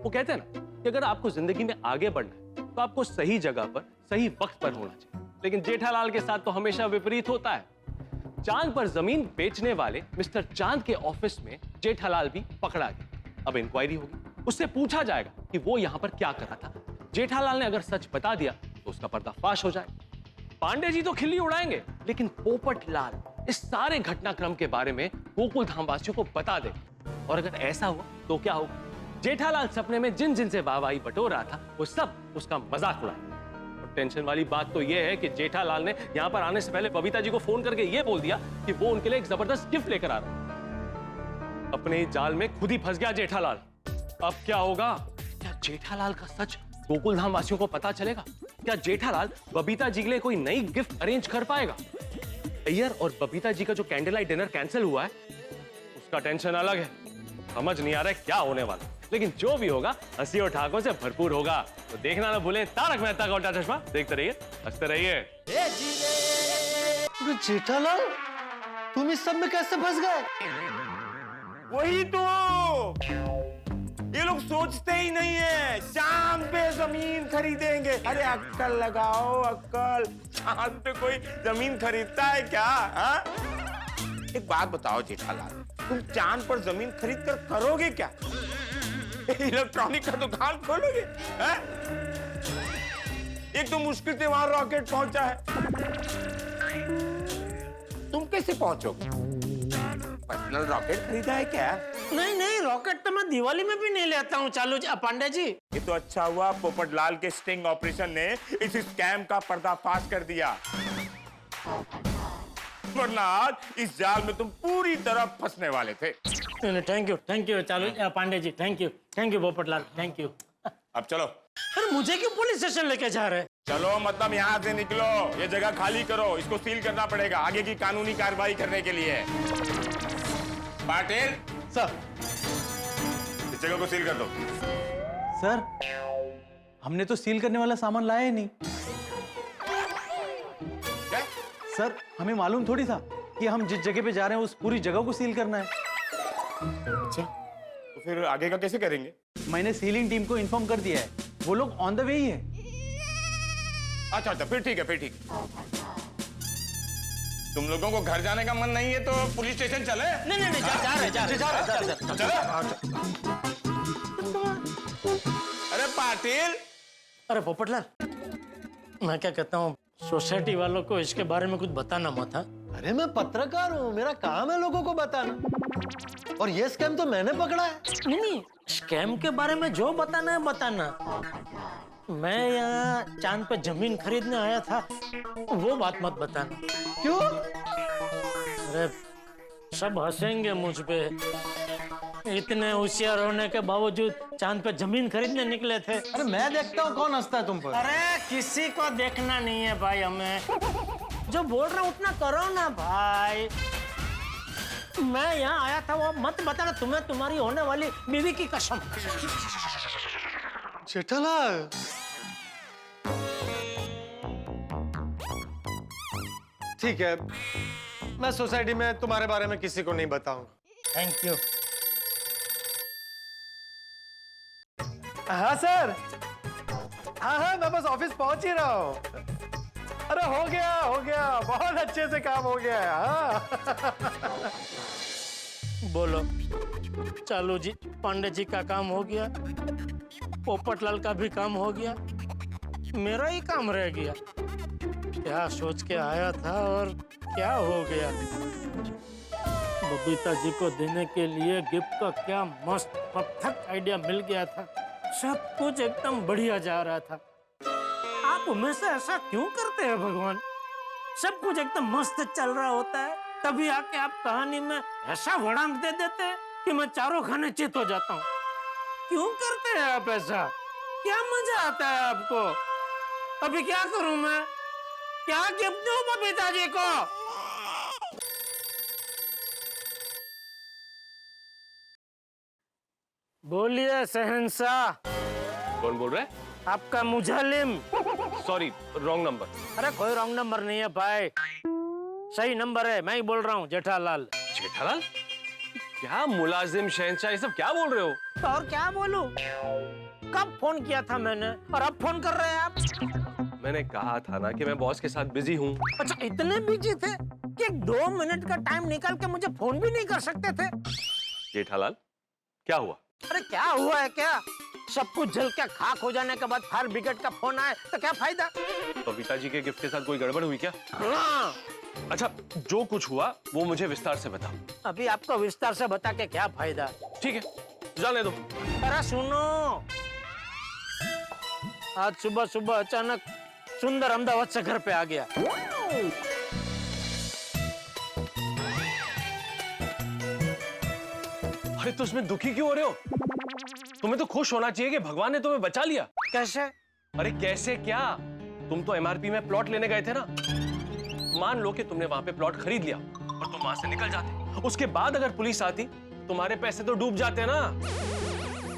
वो कहते हैं ना कि अगर आपको जिंदगी में आगे बढ़ना है तो आपको सही जगह पर सही वक्त पर होना चाहिए। लेकिन जेठालाल के साथ तो हमेशा विपरीत होता है। चांद पर जमीन बेचने वाले मिस्टर चांद के ऑफिस में जेठालाल भी पकड़ा गया। अब इंक्वायरी होगी, उससे पूछा जाएगा कि वो यहां पर क्या कर रहा था। जेठालाल ने अगर सच बता दिया तो उसका पर्दाफाश हो जाएगा। पांडे जी तो खिल्ली उड़ाएंगे, लेकिन पोपटलाल इस सारे घटनाक्रम के बारे में गोकुल धाम वासियों को बता देगा। और अगर ऐसा हुआ तो क्या होगा? जेठालाल सपने में जिन जिन से वाहवाही बटोर रहा था वो सब उसका मजाक उड़ाएंगे। टेंशन वाली बात तो यह है कि जेठालाल ने यहां पर आने से पहले बबीता जी को फोन करके यह बोल दिया कि वो उनके लिए एक जबरदस्त गिफ्ट लेकर आ रहा है। अपने ही जाल में खुद ही फंस गया जेठालाल। अब क्या होगा? क्या जेठालाल का सच गोकुल धाम वासियों को पता चलेगा? क्या जेठालाल बबीता जी के लिए कोई नई गिफ्ट अरेंज कर पाएगा? अय्यर और बबीता जी का जो कैंडल लाइट डिनर कैंसिल हुआ है उसका टेंशन अलग है। समझ नहीं आ रहा है क्या होने वाला, लेकिन जो भी होगा हंसी और ठाकों से भरपूर होगा। तो देखना ना भूलें तारक मेहता का उल्टा चश्मा। देखते रहिए, हंसते रहिए। जेठालाल, तुम इस सब में कैसे फंस गए? वही तो ये लोग सोचते ही नहीं है, चांद पे जमीन खरीदेंगे। अरे अक्कल लगाओ अक्कल, चांद पे कोई जमीन खरीदता है क्या? हा? एक बात बताओ जेठालाल, तुम चांद पर जमीन खरीद कर करोगे क्या? इलेक्ट्रॉनिक का दुकान खोलोगे? एक तो मुश्किल से वहां रॉकेट पहुंचा है, तुम कैसे पहुंचोगे? पर्सनल रॉकेट खरीदा है क्या? नहीं, रॉकेट तो मैं दिवाली में भी नहीं लेता हूँ चालू पांडे जी। ये तो अच्छा हुआ पोपटलाल के स्टिंग ऑपरेशन ने इस स्कैम का पर्दाफाश कर दिया, वरना आज इस जाल में तुम पूरी तरह फंसने वाले थे। Thank you Chalu Pandey ji, thank you Popatlal, thank you. अब चलो। अरे मुझे क्यों पुलिस स्टेशन लेके जा रहे? चलो मतलब यहाँ से निकलो, ये जगह खाली करो, इसको सील करना पड़ेगा आगे की कानूनी कार्रवाई करने के लिए। पाटिल सर। इस जगह को सील कर दो। सर, हमने तो सील करने वाला सामान लाया ही नहीं। क्या? सर, हमें मालूम थोड़ी था कि हम जिस जगह पे जा रहे हैं उस पूरी जगह को सील करना है। अच्छा, तो फिर आगे का कैसे करेंगे? मैंने सीलिंग टीम को इन्फॉर्म कर दिया है, वो लोग ऑन द वे ही है। अच्छा, फिर ठीक है। तुम लोगों को घर जाने का मन नहीं है तो पुलिस स्टेशन चले? नहीं, जा रहे। अरे पाटिल। अरे पोपटलाल, मैं क्या कहता हूँ, सोसाइटी वालों को इसके बारे में कुछ बताना मत। अरे मैं पत्रकार हूँ, मेरा काम है लोगों को बताना। और ये स्कैम तो मैंने पकड़ा है। नहीं, स्कैम के बारे में जो बताना है बताना। मैं यहाँ चांद पे जमीन खरीदने आया था, वो बात मत बताना। क्यों? अरे सब हंसेंगे मुझ पे। इतने होशियार होने के बावजूद चांद पे जमीन खरीदने निकले थे। अरे मैं देखता हूँ कौन हंसता है तुम पर। अरे किसी को देखना नहीं है भाई, हमें जो बोल रहा हूँ उतना करो ना भाई। मैं यहाँ आया था वो मत बताना, तुम्हें तुम्हारी होने वाली बीवी की कसम। जेठालाल, ठीक है, मैं सोसाइटी में तुम्हारे बारे में किसी को नहीं बताऊंगा। Thank you. हाँ सर, हाँ, मैं बस ऑफिस पहुंच ही रहा हूँ। अरे हो गया, बहुत अच्छे से काम हो गया है। हाँ। बोलो चालू जी, पांडे जी का काम हो गया, पोपटलाल का भी काम हो गया, मेरा ही काम रह गया। क्या सोच के आया था और क्या हो गया। बबीता जी को देने के लिए गिफ्ट का क्या मस्त परफेक्ट आइडिया मिल गया था। सब कुछ एकदम बढ़िया जा रहा था। आप हमेशा ऐसा क्यों करते हैं भगवान? सब कुछ एकदम मस्त चल रहा होता है, तभी आके आप कहानी में ऐसा वड़ांग दे देते हैं कि मैं चारों खाने चित हो जाता हूँ। क्यों करते हैं आप ऐसा? क्या मजा आता है आपको? अभी क्या करूं मैं? क्या गिफ्ट दूं बबीता जी को? बोलिए शहंशाह। कौन बोल रहा है? आपका मुझलिम। Sorry, wrong number. अरे कोई रॉन्ग नंबर नहीं है भाई, सही नंबर है। मैं ही बोल रहा हूँ, जेठालाल। जेठालाल? क्या मुलाजिम, शहंशाह, ये सब क्या बोल रहे हो? तो और क्या बोलूं? कब फोन किया था मैंने और अब फोन कर रहे हैं आप? मैंने कहा था ना कि मैं बॉस के साथ बिजी हूँ। अच्छा, इतने बिजी थे कि 2 मिनट का टाइम निकाल के मुझे फोन भी नहीं कर सकते थे? जेठालाल, क्या हुआ? अरे क्या हुआ है क्या? सब कुछ जल के खाक हो जाने के बाद फायर ब्रिगेड का फोन आए तो क्या फायदा? बबीता जी के गिफ्ट के साथ कोई गड़बड़ हुई क्या? हाँ। अच्छा, जो कुछ हुआ वो मुझे विस्तार से बताओ। अभी आपको विस्तार से बता के क्या फायदा? ठीक है, जाने दो। अरे सुनो, आज सुबह सुबह अचानक सुंदर अहमदाबाद से घर पे आ गया। अरे तो उसमें दुखी क्यों हो रहे हो? तुम्हें तो खुश होना चाहिए कि भगवान ने तुम्हें बचा लिया। कैसे? अरे कैसे क्या? तुम तो एमआरपी में प्लॉट लेने गए थे ना। मान लो कि तुमने वहां पे प्लॉट खरीद लिया और तुम वहां से निकल जाते, उसके बाद अगर पुलिस आती तुम्हारे पैसे तो डूब जाते ना।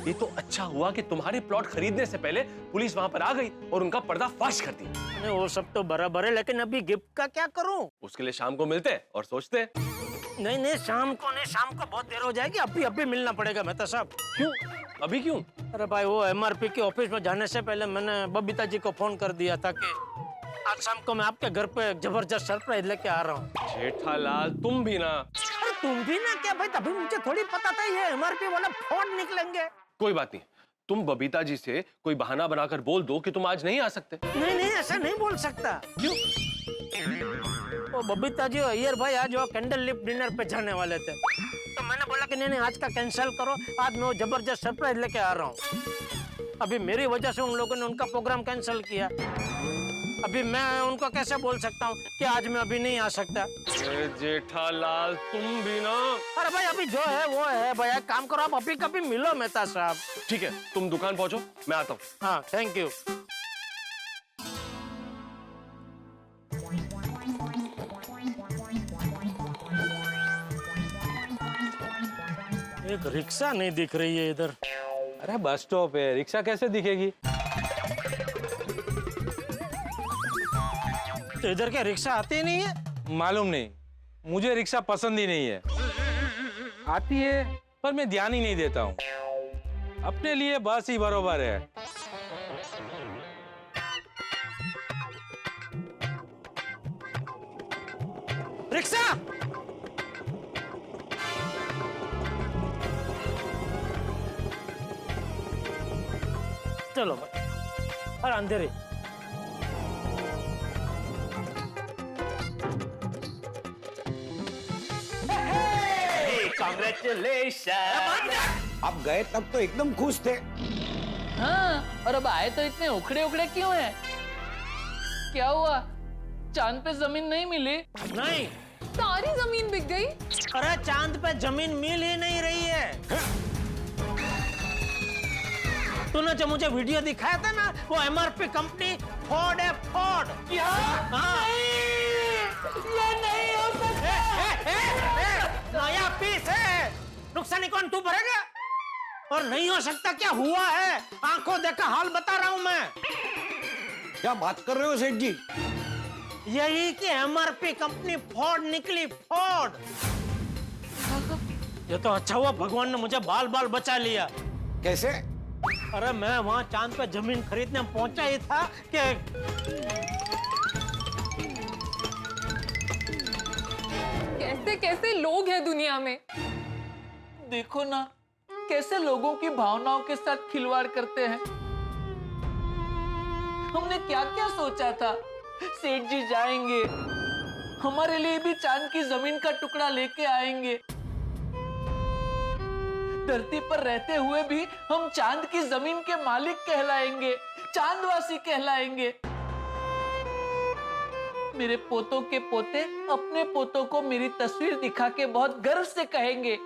ये तो अच्छा हुआ कि तुम्हारे प्लॉट खरीदने से पहले पुलिस वहां पर आ गई और उनका पर्दाफाश कर दिया। अरे वो सब तो बराबर है, लेकिन अभी गिफ्ट का क्या करूं? उसके लिए शाम को मिलते और सोचते। नहीं नहीं, शाम को नहीं, शाम को बहुत देर हो जाएगी। अभी मिलना पड़ेगा मेहता साहब। क्यों? अभी क्यों? अरे भाई, वो एमआरपी के ऑफिस में जाने से पहले मैंने बबीता जी को फोन कर दिया था कि आज शाम को मैं आपके घर पे जबरदस्त सरप्राइज लेके आ रहा हूँ। जेठालाल, तुम भी ना। अरे तुम भी ना क्या भाई? तभी मुझे थोड़ी पता था ये एमआरपी वाला फोन निकलेंगे। कोई बात नहीं, तुम बबीता जी से कोई बहाना बनाकर बोल दो कि तुम आज नहीं आ सकते। नहीं, ऐसा नहीं बोल सकता। क्यों? वो बबीता जी और अय्यर भाई आज वो कैंडल लिप डिनर पे जाने वाले थे, तो मैंने बोला कि नहीं, आज का कैंसिल करो, आज मैं वो जबरदस्त सरप्राइज लेके आ रहा हूँ। अभी मेरी वजह से उन लोगों ने उनका प्रोग्राम कैंसिल किया। अभी मैं उनको कैसे बोल सकता हूँ कि आज मैं अभी नहीं आ सकता? जेठालाल, तुम भी ना। अरे भाई, अभी जो है वो है भाई। एक काम करो, आप अभी कभी मिलो मेहता साहब। ठीक है, तुम दुकान पहुंचो, मैं आता हूँ। हाँ, थैंक यू। एक रिक्शा नहीं दिख रही है इधर। अरे बस स्टॉप है, रिक्शा कैसे दिखेगी? तो इधर क्या रिक्शा आती ही नहीं है? मालूम नहीं, मुझे रिक्शा पसंद ही नहीं है। आती है पर मैं ध्यान ही नहीं देता हूँ। अपने लिए बस ही बरोबर है। रिक्शा! चलो भाई, और अंधेरे। कांग्रेचुलेशन। अब गए तब तो एकदम खुश थे। हाँ, और अब आए तो इतने उखड़े उखड़े क्यों हैं? क्या हुआ? चांद पे जमीन नहीं मिली? नहीं, सारी जमीन बिक गई। अरे चांद पे जमीन मिल ही नहीं रही है। तूने जो मुझे वीडियो दिखाया था ना, वो एमआरपी कंपनी फोर्ड है, फोर्ड। क्या? हाँ। ये नहीं हो सकता। नया नुकसानी कौन तू भरेगा? और नहीं हो सकता क्या? हुआ है, आंखों देखा हाल बता रहा हूं मैं। क्या बात कर रहे हो सेठ जी? यही कि एमआरपी कंपनी फोर्ड निकली, फोर्ड। ये तो अच्छा हुआ भगवान ने मुझे बाल बाल बचा लिया। कैसे? अरे मैं वहां चांद पे जमीन खरीदने पहुंचा ही था कि कैसे कैसे लोग हैं दुनिया में। देखो ना कैसे लोगों की भावनाओं के साथ खिलवाड़ करते हैं। हमने क्या क्या सोचा था, सेठ जी जाएंगे, हमारे लिए भी चांद की जमीन का टुकड़ा लेके आएंगे। धरती पर रहते हुए भी हम चांद की जमीन के मालिक कहलाएंगे, चांदवासी कहलाएंगे। मेरे पोतों के पोते अपने पोतों को मेरी तस्वीर दिखा के बहुत गर्व से कहेंगे,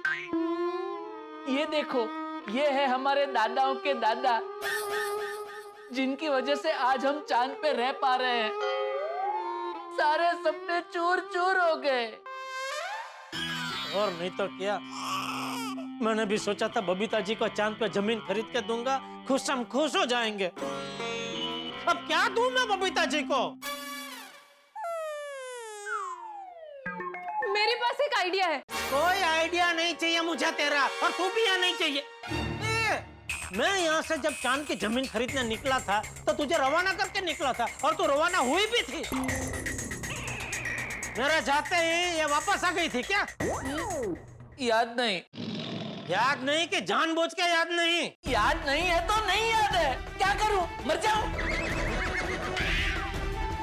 ये देखो, ये है हमारे दादाओं के दादा, जिनकी वजह से आज हम चांद पे रह पा रहे हैं। सारे सपने चूर चूर हो गए। और नहीं तो क्या, मैंने भी सोचा था बबीता जी को चांद पे जमीन खरीद के दूंगा, खुशम खुश हो जाएंगे। अब क्या दूं मैं बबीता जी को? मेरे पास एक आइडिया है। कोई आइडिया नहीं चाहिए मुझे तेरा, और तू भी यहाँ नहीं चाहिए। मैं यहाँ से जब चांद की जमीन खरीदने निकला था तो तुझे रवाना करके निकला था, और तू रवाना हुई भी थी। मेरे जाते ही ये वापस आ गई थी क्या? याद नहीं। याद नहीं कि जानबूझ के याद नहीं? याद नहीं है तो नहीं याद है, क्या करूं, मर जाऊं?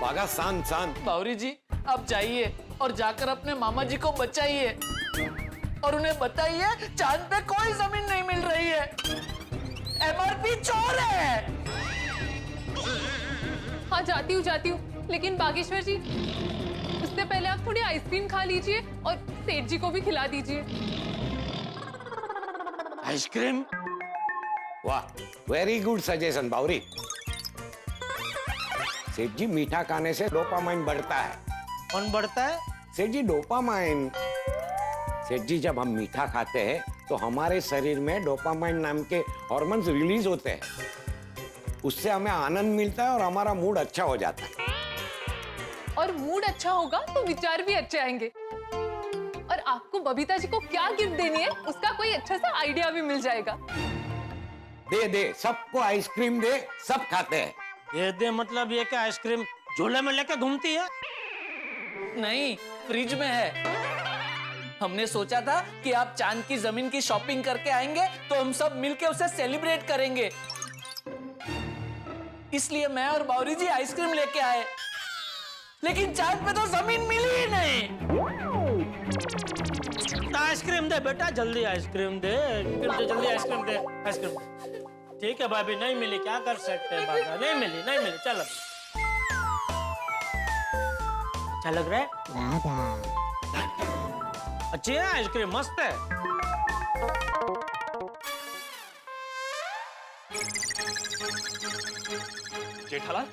बागा शांत शांत। बावरी जी आप जाइए और जाकर अपने मामा जी को बचाइए और उन्हें बताइए चांद पे कोई जमीन नहीं मिल रही है, एमआरपी चोर है। हाँ जाती हूँ, लेकिन बागेश्वर जी उससे पहले आप थोड़ी आइसक्रीम खा लीजिए और सेठ जी को भी खिला दीजिए। आइसक्रीम? वाह, वेरी गुड सजेशन बावरी। सेठ जी मीठा खाने से डोपामाइन बढ़ता है। कौन बढ़ता है? सेठ जी डोपामाइन। सेठ जी जब हम मीठा खाते हैं तो हमारे शरीर में डोपामाइन नाम के हार्मोन्स रिलीज होते हैं, उससे हमें आनंद मिलता है और हमारा मूड अच्छा हो जाता है। और मूड अच्छा होगा तो विचार भी अच्छे आएंगे। और आपको बबीता जी को क्या गिफ्ट देनी है उसका कोई अच्छा सा आइडिया भी मिल जाएगा। दे सबको आइसक्रीम दे, सब खाते हैं। ये दे मतलब ये क्या, आइसक्रीम झोले में लेकर घूमती है? नहीं, फ्रिज में है। हमने सोचा था कि आप चांद की जमीन की शॉपिंग करके आएंगे तो हम सब मिलके उसे सेलिब्रेट करेंगे, इसलिए मैं और बावरी जी आइसक्रीम लेके आए, लेकिन चांद पे तो जमीन मिली ही नहीं। तो आइसक्रीम दे बेटा, जल्दी आइसक्रीम दे, जल्दी आइसक्रीम दे, आइसक्रीम। ठीक है भाभी, नहीं मिली, क्या कर सकते हैं बाबा, नहीं मिली, चलो। अच्छा लग रहा है? अच्छी है आइसक्रीम, मस्त है। जेठालाल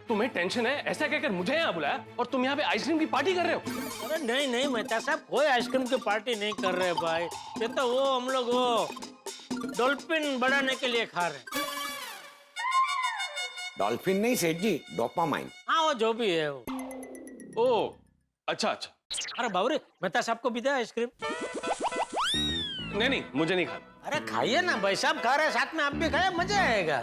तुम्हें टेंशन है ऐसा कहकर मुझे यहाँ बुलाया और तुम यहाँ पे आइसक्रीम की पार्टी कर रहे हो? अरे नहीं मेहता साहब, कोई आइसक्रीम की पार्टी नहीं कर रहे भाई। ये तो वो हम लोग वो डॉल्फिन बढ़ाने के लिए खा रहे हैं। डॉल्फिन नहीं सेठ जी, डोपामाइन। हाँ वो जो भी है वो। ओ अच्छा। अरे बाबूरे, मेहता साहब को भी दे आइसक्रीम। नहीं मुझे नहीं खाना। अरे खाइए ना, भाई साहब खा रहे हैं, साथ में आप भी खाए, मजा आएगा।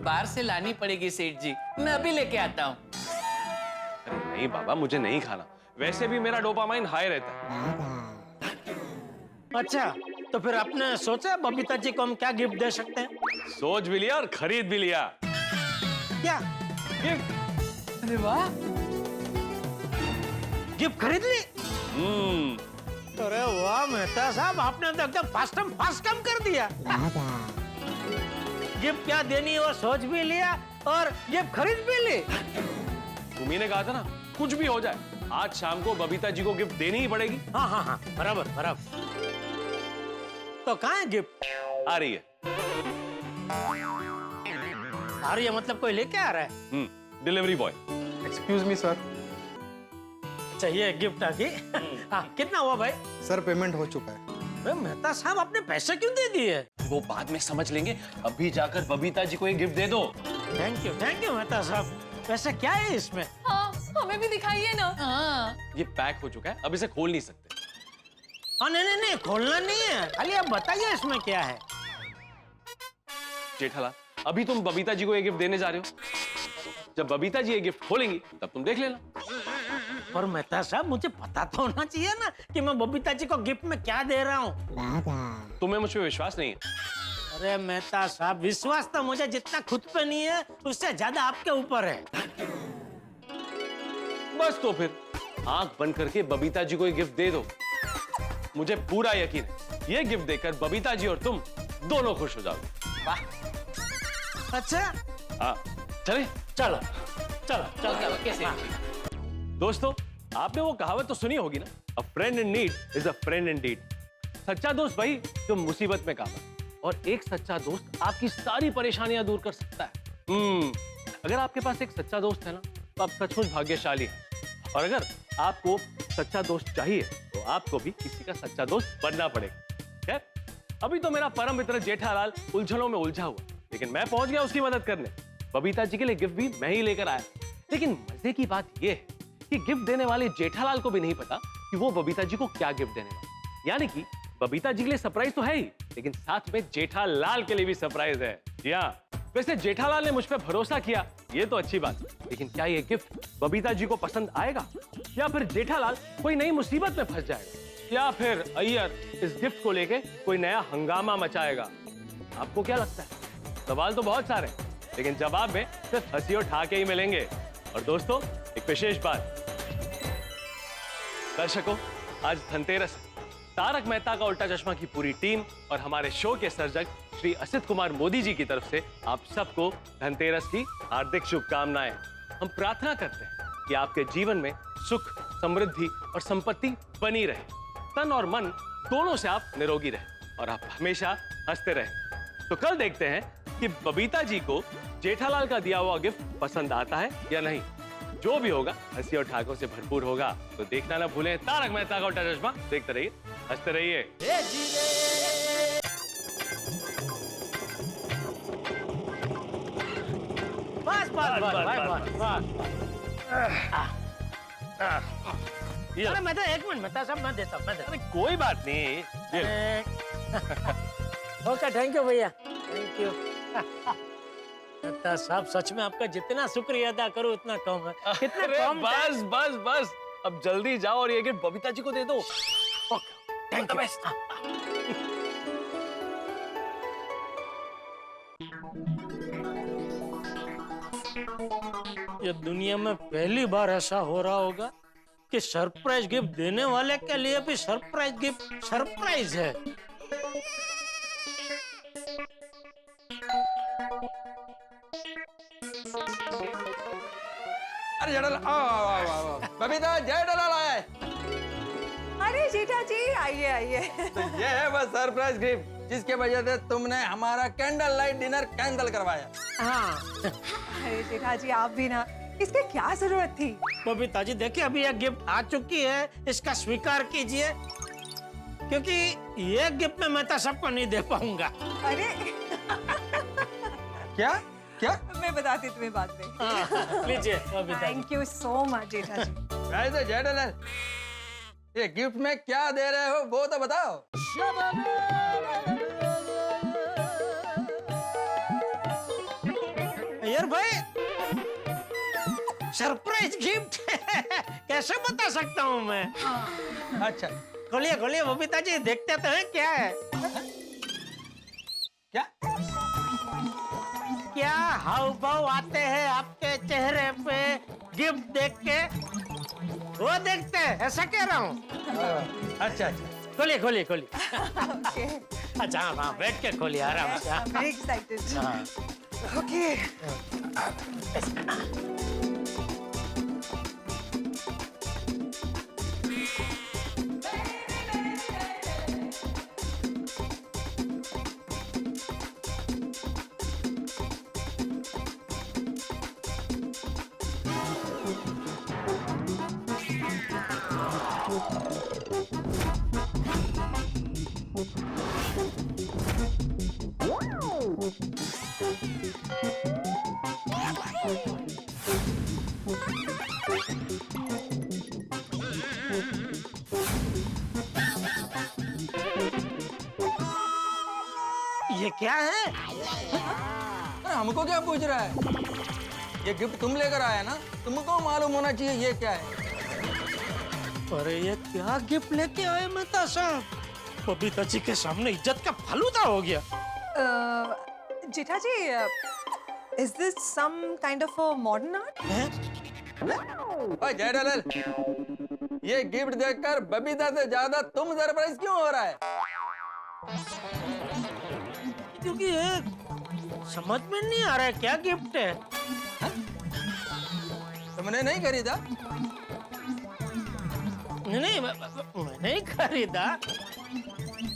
बाहर से लानी पड़ेगी सेठ जी, मैं अभी लेके आता हूँ। अरे नहीं बाबा, मुझे नहीं खाना, वैसे भी मेरा डोपामाइन हाई रहता है। अच्छा, तो फिर आपने सोचा बबीता जी को हम क्या गिफ्ट दे सकते हैं? सोच भी लिया और खरीद भी लिया। क्या गिफ्ट? अरे वाह, गिफ्ट खरीद ली? अरे वाह मेहता साहब, आपने तो एकदम फास्ट काम कर दिया। गिफ्ट क्या देनी है वो सोच भी लिया और गिफ्ट खरीद भी ली। तुम्ही ने कहा था ना, कुछ भी हो जाए आज शाम को बबीता जी को गिफ्ट देनी ही पड़ेगी। हाँ, बराबर। तो कहाँ है गिफ्ट? आ रही है। आ रही है मतलब कोई लेके आ रहा है? Delivery boy. Excuse me sir. चाहिए गिफ्ट आ गई। हाँ, कितना हुआ भाई? सर पेमेंट हो चुका है। अरे मेहता साहब आपने पैसे क्यों दे दिए? वो बाद में समझ लेंगे, अभी जाकर बबीता जी को एक गिफ्ट दे दो। थैंक यू मेहता साहब। वैसे क्या है इसमें? हाँ, हमें भी दिखाइए ना। हाँ। ये पैक हो चुका है, अब इसे खोल नहीं सकते। हाँ नहीं खोलना नहीं है, खाली आप बताइए इसमें क्या है। जेठालाल, अभी तुम बबीता जी को ये गिफ्ट देने जा रहे हो। जब बबीता जी ये गिफ्ट खोलेंगी तब तुम देख लेना। पर मेहता साहब मुझे पता तो होना चाहिए ना कि मैं बबीता जी को गिफ्ट में क्या दे रहा हूँ। तुम्हें मुझ पे विश्वास नहीं है? अरे मेहता साहब, विश्वास तो मुझे जितना खुद पे नहीं है उससे ज्यादा आपके ऊपर है। बस तो फिर आंख बंद करके बबीता जी को ये गिफ्ट दे दो। मुझे पूरा यकीन है ये गिफ्ट देकर बबीता जी और तुम दोनों खुश हो जाओगे। वाह। अच्छा हाँ, चले। चलो चलो चलो कैसे? दोस्तों, आपने वो कहावत तो सुनी होगी ना, अ friend in need is a friend Indeed. सच्चा दोस्त वही जो मुसीबत में काम है, और एक सच्चा दोस्त आपकी सारी परेशानियां दूर कर सकता है। अगर आपके पास एक सच्चा दोस्त है ना, तो आप सचमुच भाग्यशाली हैं। और अगर आपको सच्चा दोस्त चाहिए तो आपको भी किसी का सच्चा दोस्त बनना पड़ेगा। खैर, अभी तो मेरा परम मित्र जेठालाल उलझनों में उलझा हुआ, लेकिन मैं पहुंच गया उसकी मदद करने। बबीता जी के लिए गिफ्ट भी मैं ही लेकर आया। लेकिन मजे की बात यह है कि गिफ्ट देने वाले जेठालाल को भी नहीं पता कि वो बबीता जी को क्या गिफ्ट देने वाला। यानी कि बबीता जी के लिए सरप्राइज तो है ही, लेकिन साथ में जेठालाल के लिए भी सरप्राइज है। जी हाँ, वैसे जेठालाल ने मुझ पर भरोसा किया, ये तो अच्छी बात, लेकिन क्या ये गिफ्ट बबीता जी को पसंद आएगा, या फिर जेठालाल कोई नई मुसीबत में फंस जाएगा, या फिर अय्यर इस गिफ्ट को लेके कोई नया हंगामा मचाएगा? आपको क्या लगता है? सवाल तो बहुत सारे, लेकिन जवाब में सिर्फ हंसी और ठाके ही मिलेंगे। और दोस्तों, एक विशेष बात, दर्शकों, आज धनतेरस है। तारक मेहता का उल्टा चश्मा की पूरी टीम और हमारे शो के सर्जक श्री असित कुमार मोदी जी की तरफ से आप सबको धनतेरस की हार्दिक शुभकामनाएं। हम प्रार्थना करते हैं कि आपके जीवन में सुख, समृद्धि और संपत्ति बनी रहे। तन और मन दोनों से आप निरोगी रहे और आप हमेशा हंसते रहे। तो कल देखते हैं कि बबीता जी को जेठालाल का दिया हुआ गिफ्ट पसंद आता है या नहीं। जो भी होगा हंसी और ठाकों से भरपूर होगा। तो देखना ना भूलें तारक मेहता का उल्टा चश्मा। देखते रहिए, हंसते रहिए। बस बस बस बस। अरे मैं तो एक मिनट मेहता साहब, मैं देता हूँ। कोई बात नहीं। ओके, थैंक यू भैया, थैंक यू। मेहता साहब, सच में आपका जितना शुक्रिया अदा करूं उतना कम है। कितने अरे कम बस बस बस, अब जल्दी जाओ और ये गिफ्ट बबीता जी को दे दो। Thank you. ये दुनिया में पहली बार ऐसा हो रहा होगा कि सरप्राइज गिफ्ट देने वाले के लिए भी सरप्राइज गिफ्ट सरप्राइज है। अरे जेठालाल, बबीता, जेठालाल आया है। अरे जेठा जी, आइए आइए। तो ये है वह सरप्राइज गिफ्ट जिसके वजह से तुमने हमारा कैंडल लाइट डिनर कैंसिल करवाया। हाँ। अरे जेठा जी, आप भी ना, इसकी क्या जरूरत थी? बबीता जी, देखिए अभी यह गिफ्ट आ चुकी है, इसका स्वीकार कीजिए, क्योंकि ये गिफ्ट में मैं तो सबको नहीं दे पाऊंगा। अरे क्या क्या? मैं बताती तुम्हें बाद में। लीजिए Babita ji. Thank you so much जेठा जी। वैसे जेठालाल, ये गिफ्ट में क्या दे रहे हो वो तो बताओ। यार भाई, सरप्राइज गिफ्ट कैसे बता सकता हूँ मैं? अच्छा, खोलिए खोलिए बबीता जी, देखते तो हैं क्या है। क्या क्या हाव भाव आते हैं आपके चेहरे पे गिफ्ट देख के, वो देखते हैं, ऐसा कह रहा हूँ। अच्छा अच्छा, खोलिए खोलिए खोलिए। Okay. अच्छा हाँ, बैठ के खोलिए आराम से। I'm very excited. हाँ। Okay. क्या है? अरे हमको क्या पूछ रहा है? ये गिफ्ट तुम लेकर आया ना, तुमको मालूम होना चाहिए ये क्या है। अरे ये क्या गिफ्ट लेके आए मेहता साहब? बबीता जी के सामने इज्जत का फालूदा हो गया। Jetha ji, is this some kind of a modern art? ओए जेठालाल, ये गिफ्ट देखकर बबीता से ज्यादा तुम सरप्राइज क्यों हो रहा है? क्योंकि ये समझ में नहीं आ रहा है क्या गिफ्ट है। तुमने नहीं खरीदा? नहीं, मैं नहीं खरीदा,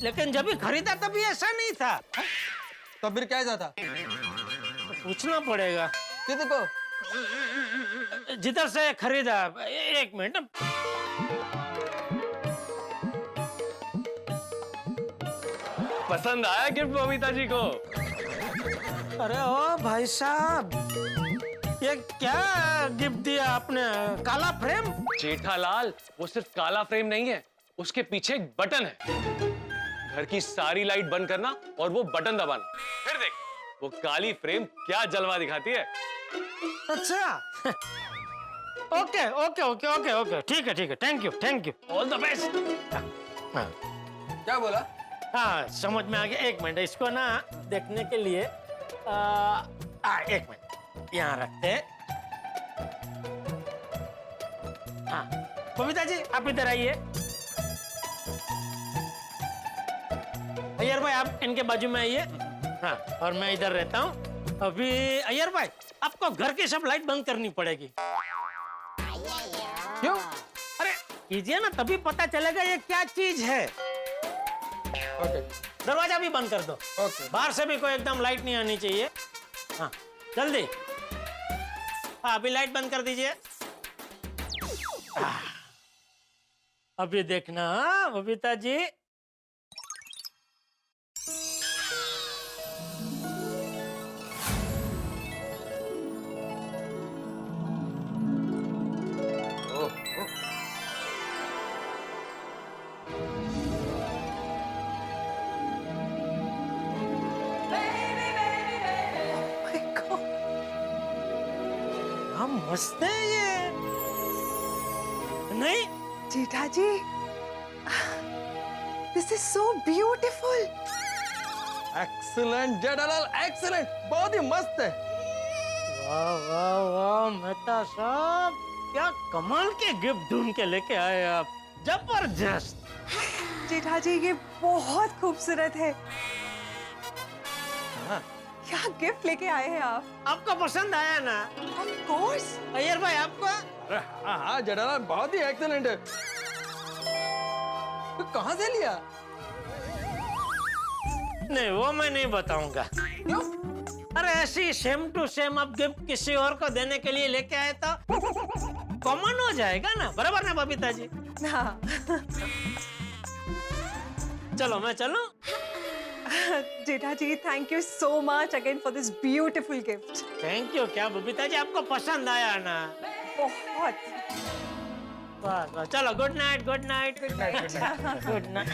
लेकिन जब भी खरीदा तभी ऐसा नहीं था। तो फिर कैसा था? पूछना पड़ेगा किसको? जिधर से खरीदा। एक मिनट। पसंद आया गिफ्ट बबीता जी को? अरे ओ भाई साहब, ये क्या गिफ्ट दिया आपने? काला फ्रेम? जेठालाल, वो सिर्फ काला फ्रेम नहीं है, उसके पीछे एक बटन है। घर की सारी लाइट बंद करना और वो बटन दबाना, फिर देख वो काली फ्रेम क्या जलवा दिखाती है। अच्छा। Okay okay okay okay okay, ठीक है, thank you. All the best. क्या बोला? हाँ, समझ में आ गया। एक मिनट, इसको ना देखने के लिए एक मिनट यहाँ रखते। हाँ, बबीता जी आप इधर आइए। अय्यर भाई आप इनके बाजू में आइए। हाँ, और मैं इधर रहता हूँ। अभी अय्यर भाई आपको घर की सब लाइट बंद करनी पड़ेगी। क्यों? अरे कीजिए ना, तभी पता चलेगा ये क्या चीज है। ओके। दरवाजा भी बंद कर दो। ओके। बाहर से भी कोई एकदम लाइट नहीं आनी चाहिए। हाँ, जल्दी। हाँ, अभी लाइट बंद कर दीजिए। अभी देखना बबीता जी। मस्त है ये। नहीं Jetha ji, this is so beautiful. Excellent Jethalal, excellent, बहुत ही मस्त है। वाह वाह वाह मेहता साहब, क्या कमाल के गिफ्ट ढूंढ के लेके आए आप। जबरदस्त। जेठा जी ये बहुत खूबसूरत है। क्या गिफ्ट लेके आए हैं आप? आपको पसंद आया ना? Of course। अय्यर भाई आपको? अरे हाँ जेठालाल, बहुत ही एक्सीलेंट है। तो कहाँ से लिया? नहीं, वो मैं नहीं बताऊंगा। क्यों? अरे ऐसी सेम टू सेम आप गिफ्ट किसी और को देने के लिए लेके आए तो कॉमन हो जाएगा ना, बराबर ना बबीता जी? हाँ। चलो मैं चलूं? Jetha ji, thank you so much again for this beautiful gift. Thank you. क्या बबीता जी आपको पसंद आया ना? बहुत। बस बस, चलो good night. Good night. Good night. Good night.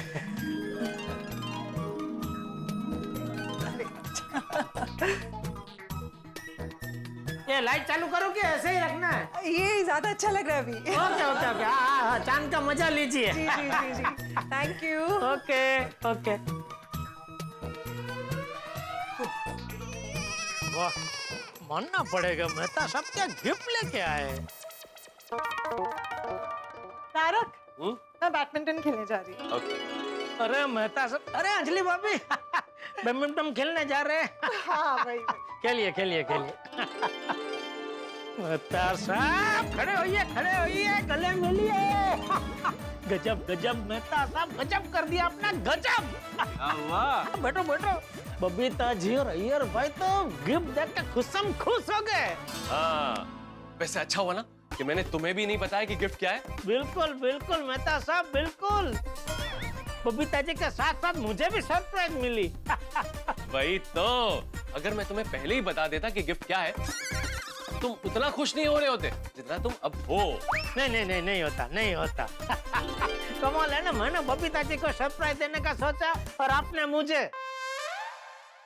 ये लाइट चालू करो कि ऐसे ही रखना है? ये ज्यादा अच्छा लग रहा है अभी। Okay okay okay. हाँ, चांद का मजा लीजिए। जी जी जी जी, थैंक यू। Okay okay. वाह, मानना पड़ेगा मेहता साहब क्या गिफ्ट लेके आए। तारक, मैं बैडमिंटन खेलने जा रही हूँ। अरे मेहता साहब, अरे अंजलि भाभी बैडमिंटन खेलने जा रहे हैं? हाँ भाई। खेलिए खेलिए खेलिए। मेहता साहब खड़े होइए, गले मिलिए। गजब गजब मेहता साहब, गजब कर दिया अपना, गजब। वाह। बैठो बैठो। बबीता जी और अय्यर भाई तो गिफ्ट देख के खुश हो गए। हाँ, वैसे अच्छा हुआ ना कि मैंने तुम्हें भी नहीं बताया कि गिफ्ट क्या है। बिल्कुल बिल्कुल मेहता साहब, बिल्कुल। बबीता जी के साथ साथ मुझे भी सरप्राइज मिली। वही तो, अगर मैं तुम्हें पहले ही बता देता कि गिफ्ट क्या है, तुम उतना खुश नहीं हो रहे होते जितना तुम अब हो। नहीं होता। कमाल है ना, मैंने बबीता जी को सरप्राइज देने का सोचा और आपने मुझे।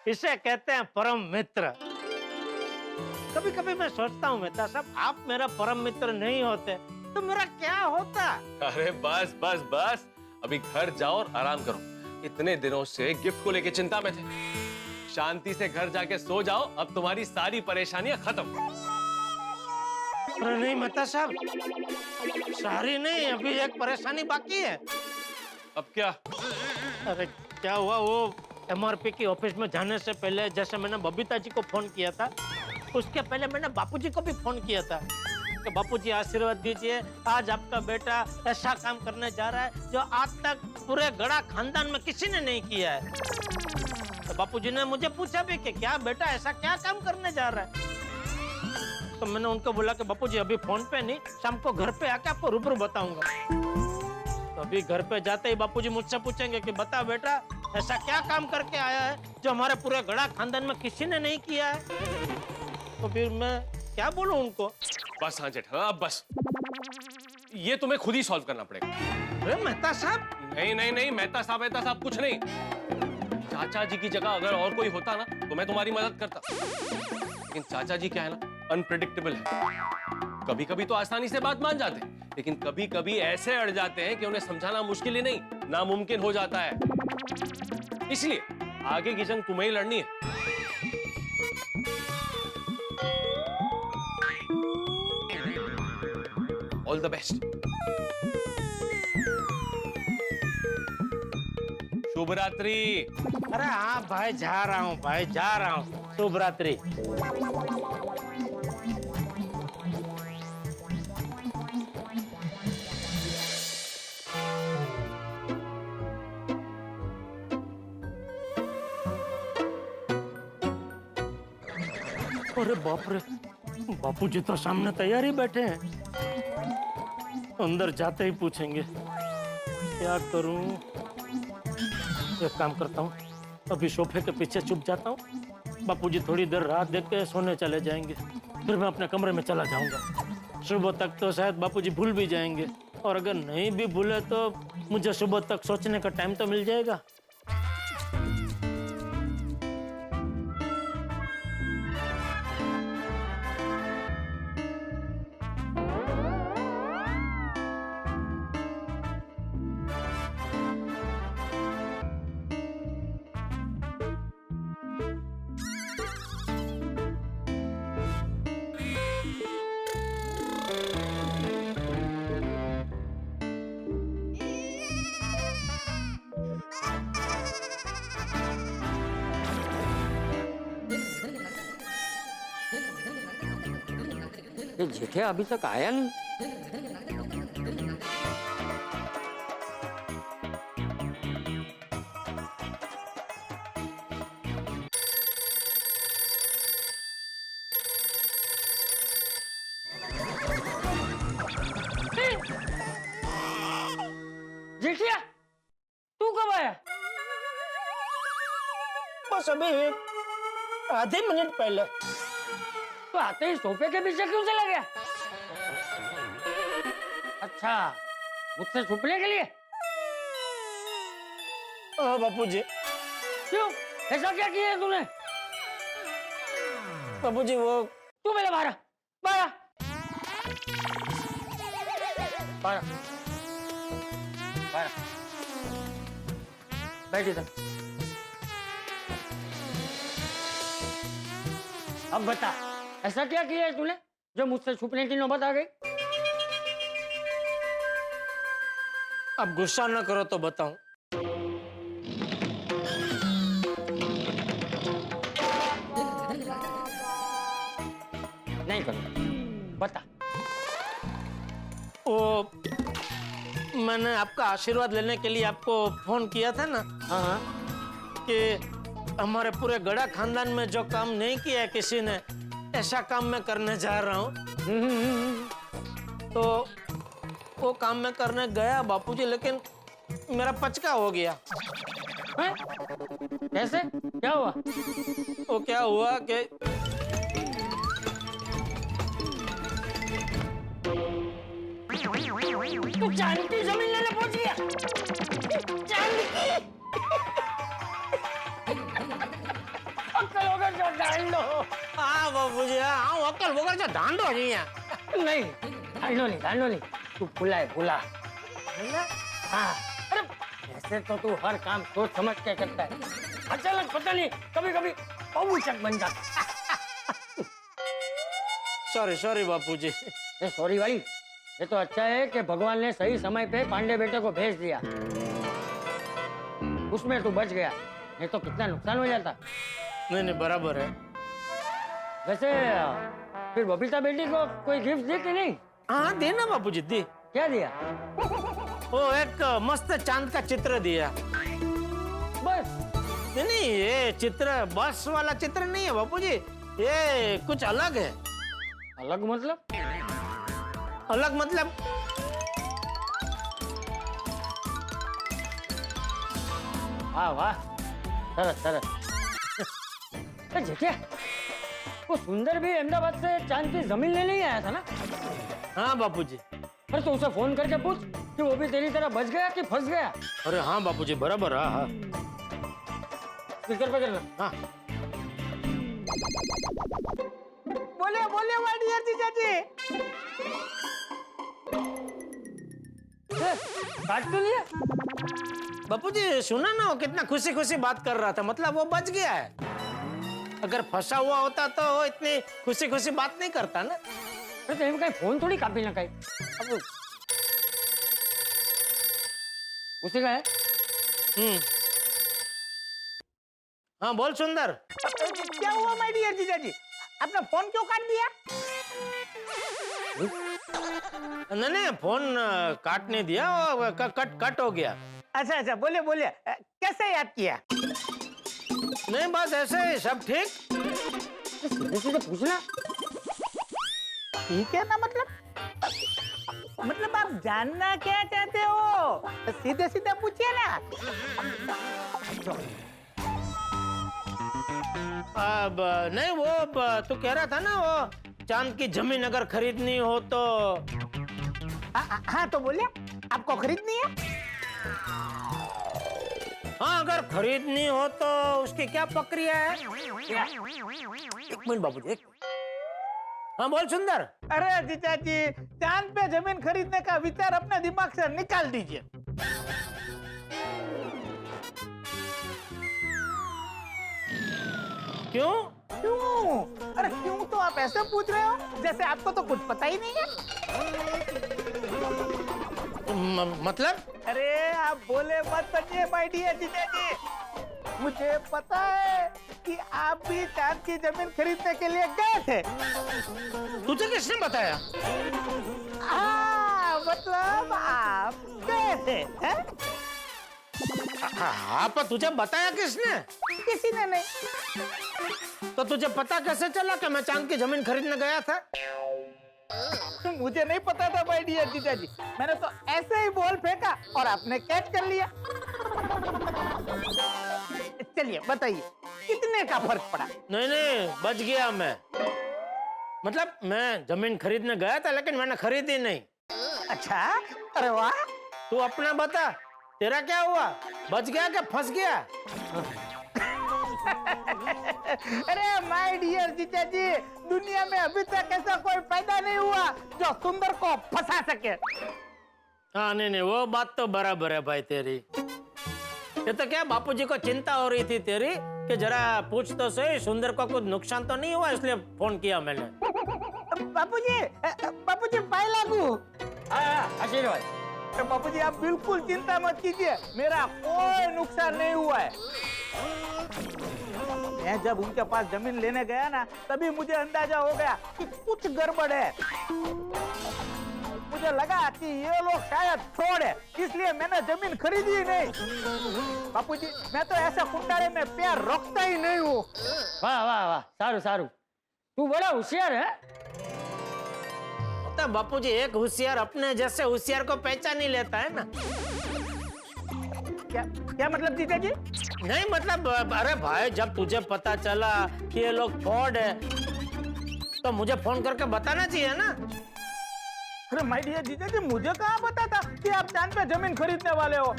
इसे कहते हैं परम मित्र। कभी कभी मैं सोचता हूँ मेहता साहब, आप मेरा परम मित्र नहीं होते तो मेरा क्या होता। अरे बस बस बस, अभी घर जाओ और आराम करो। इतने दिनों से गिफ्ट को लेके चिंता में थे, शांति से घर जाके सो जाओ, अब तुम्हारी सारी परेशानियां खत्म। अरे नहीं मेहता साहब, सारी नहीं, अभी एक परेशानी बाकी है। अब क्या? अरे क्या हुआ, वो MRP की ऑफिस में जाने से पहले जैसे मैंने बबीता जी को फोन किया था, उसके पहले मैंने बापूजी को भी फोन किया था कि बापूजी आशीर्वाद दीजिए, आज आपका बेटा ऐसा काम करने जा रहा है जो आज तक पूरे गड़ा खानदान में किसी ने नहीं किया है। तो बापूजी ने मुझे पूछा भी कि क्या बेटा ऐसा क्या काम करने जा रहा है। तो मैंने उनको बोला कि बापूजी अभी फोन पे नहीं, शाम को घर पे आके आपको रूबरू बताऊंगा। तो अभी घर पे जाते ही बापूजी मुझसे पूछेंगे कि बता बेटा ऐसा क्या काम करके आया है जो हमारे पूरे गड़ा खानदान में किसी ने नहीं किया है। तो फिर मैं क्या बोलूं उनको। बस हाँ जेठा, अब बस ये तुम्हें खुद ही सॉल्व करना पड़ेगा। अरे मेहता साहब, नहीं नहीं नहीं, मेहता साहब कुछ नहीं। चाचा जी की जगह अगर और कोई होता ना तो मैं तुम्हारी मदद करता, लेकिन चाचा जी क्या है ना, अनप्रेडिक्टेबल है। कभी कभी तो आसानी से बात मान जाते हैं, लेकिन कभी कभी ऐसे अड़ जाते हैं कि उन्हें समझाना मुश्किल ही नहीं, नामुमकिन हो जाता है। इसलिए आगे की जंग तुम्हें ही लड़नी है। All the best. शुभ रात्रि। अरे हाँ भाई, जा रहा हूँ भाई, जा रहा हूँ। शुभ रात्रि। अरे बाप रे, बापूजी तो सामने तैयार ही बैठे हैं। अंदर जाते ही पूछेंगे क्या करूं। एक काम करता हूँ, अभी सोफे के पीछे छुप जाता हूँ। बापूजी थोड़ी देर रात देख के सोने चले जाएंगे, फिर मैं अपने कमरे में चला जाऊंगा। सुबह तक तो शायद बापूजी भूल भी जाएंगे, और अगर नहीं भी भूले तो मुझे सुबह तक सोचने का टाइम तो मिल जाएगा। ये जेठे अभी तक आया नहीं। जेठिया, तू कब आया? बस अभी आधे मिनट पहले। तो आते ही सोफे के पीछे क्यों चला गया? अच्छा, मुझसे छुपने के लिए? बापूजी। क्यों? ऐसा क्या किया है तूने? बापूजी वो, तू मेरे बाहर बाहर बाहर बाहर बैठ इधर। अब बता, ऐसा क्या किया है तूने जो मुझसे छुपने की नौबत आ गई? अब गुस्सा न करो तो बताऊं। नहीं करूंगा, बता। वो मैंने आपका आशीर्वाद लेने के लिए आपको फोन किया था ना। हाँ, कि हमारे पूरे गड़ा खानदान में जो काम नहीं किया है किसी ने, ऐसा काम मैं करने जा रहा हूँ। तो वो काम मैं करने गया बापूजी, लेकिन मेरा पचका हो गया। कैसे? क्या हुआ? वो क्या हुआ कि तू चांदी की जमीन लेने पहुंच गया? चांदी की? जो दांडो हाँ बापूजी हाँ अक्कल वगैरह जो दांडो नहीं है नहीं दांडो नहीं तू फुला है फुला हाँ अरे ऐसे तो तू हर काम सोच समझ के करता है अचानक पता नहीं कभी कभी अवूचक बन जाता सॉरी बापूजी सॉरी भाई ये तो अच्छा है कि भगवान ने सही समय पे पांडे बेटे को भेज दिया उसमें तू बच गया नहीं तो कितना नुकसान हो जाता नहीं बराबर है वैसे फिर बबीता बेटी को कोई गिफ्ट दी कि नहीं हाँ देना बापूजी दी क्या दिया वो एक मस्त चांद का चित्र दिया बस नहीं ये चित्र बस वाला चित्र नहीं है बापूजी ये कुछ अलग है अलग मतलब वाह वाह सरस जेठिया वो सुंदर भी अहमदाबाद से चांद की जमीन लेने ही आया था ना हाँ बापूजी अरे तो उसे फोन करके पूछ कि वो भी तेरी तरह बच गया कि फंस गया अरे हाँ बापूजी बराबर हाँ स्पीकर पे करना हाँ बोले माय डियर जीजा जी काट तो लिया बापूजी सुना ना वो कितना खुशी खुशी बात कर रहा था मतलब वो बच गया है अगर फंसा हुआ होता तो वो इतनी खुशी खुशी बात नहीं करता ना अरे तो कहीं फोन थोड़ी कापी ना कहीं अब उसी का है हाँ बोल सुंदर क्या हुआ माय डियर जीजा जी आपने फोन क्यों काट दिया नहीं फोन काटने दिया वो कट हो गया अच्छा बोले कैसे याद किया नहीं बस ऐसे ही सब ठीक सीधे पूछना ठीक है ना मतलब आप जानना क्या चाहते हो सीधे पूछिए ना अब नहीं वो तू कह रहा था ना वो चांद की जमीन अगर खरीदनी हो तो हाँ तो बोलिए आपको खरीदनी है हाँ अगर खरीदनी हो तो उसकी क्या प्रक्रिया है एक मिनट बाबू एक हाँ बोल सुंदर अरे जीजा जी चांद पे जमीन खरीदने का विचार अपने दिमाग से निकाल दीजिए क्यों अरे क्यों तो आप ऐसे पूछ रहे हो जैसे आपको तो कुछ पता ही नहीं है मतलब अरे आप बोले मत बनिए माय डियर जीजा जी मुझे पता है कि आप भी चांद की जमीन खरीदने के लिए गए थे तुझे किसने बताया मतलब आप गए थे हैं? हाँ पर तुझे बताया किसने किसी ने नहीं तो तुझे पता कैसे चला कि मैं चांद की जमीन खरीदने गया था मुझे नहीं पता था माय डियर जीजा जी मैंने तो ऐसे ही बॉल फेंका और आपने कैच कर लिया चलिए बताइए कितने का फर्क पड़ा नहीं बच गया मैं मतलब मैं जमीन खरीदने गया था लेकिन मैंने खरीदी नहीं अच्छा अरे वाह तू अपना बता तेरा क्या हुआ बच गया क्या फंस गया अरे माय डियर जीजा जी दुनिया में अभी तक ऐसा कोई पैदा नहीं हुआ जो सुंदर को फंसा सके हाँ नहीं वो बात तो बराबर है भाई तेरी ये तो क्या बापूजी को चिंता हो रही थी तेरी कि जरा पूछ तो सही सुंदर को कुछ नुकसान तो नहीं हुआ इसलिए फोन किया मैंने बापूजी पाए लागू आशीर्वाद बापूजी आप बिल्कुल चिंता मत कीजिए मेरा कोई नुकसान नहीं हुआ है मैं जब उनके पास जमीन लेने गया ना तभी मुझे अंदाजा हो गया कि कुछ गड़बड़ है मुझे लगा कि ये लोग शायद फ्रॉड है इसलिए मैंने जमीन खरीदी ही नहीं बापूजी मैं तो ऐसा कुंडारे में पैर रखता ही नहीं हूँ वाह वाह वाह सारू सारू तू बड़ा होशियार है तो बापूजी एक होशियार अपने जैसे होशियार को पहचान ही लेता है ना क्या मतलब जीजा जी नहीं मतलब अरे भाई जब तुझे पता चला कि ये लोग फ्रॉड है तो मुझे फोन करके बताना चाहिए ना अरे माय डियर जीजा जी मुझे कहाँ पता था कि आप चांद पे जमीन खरीदने वाले हो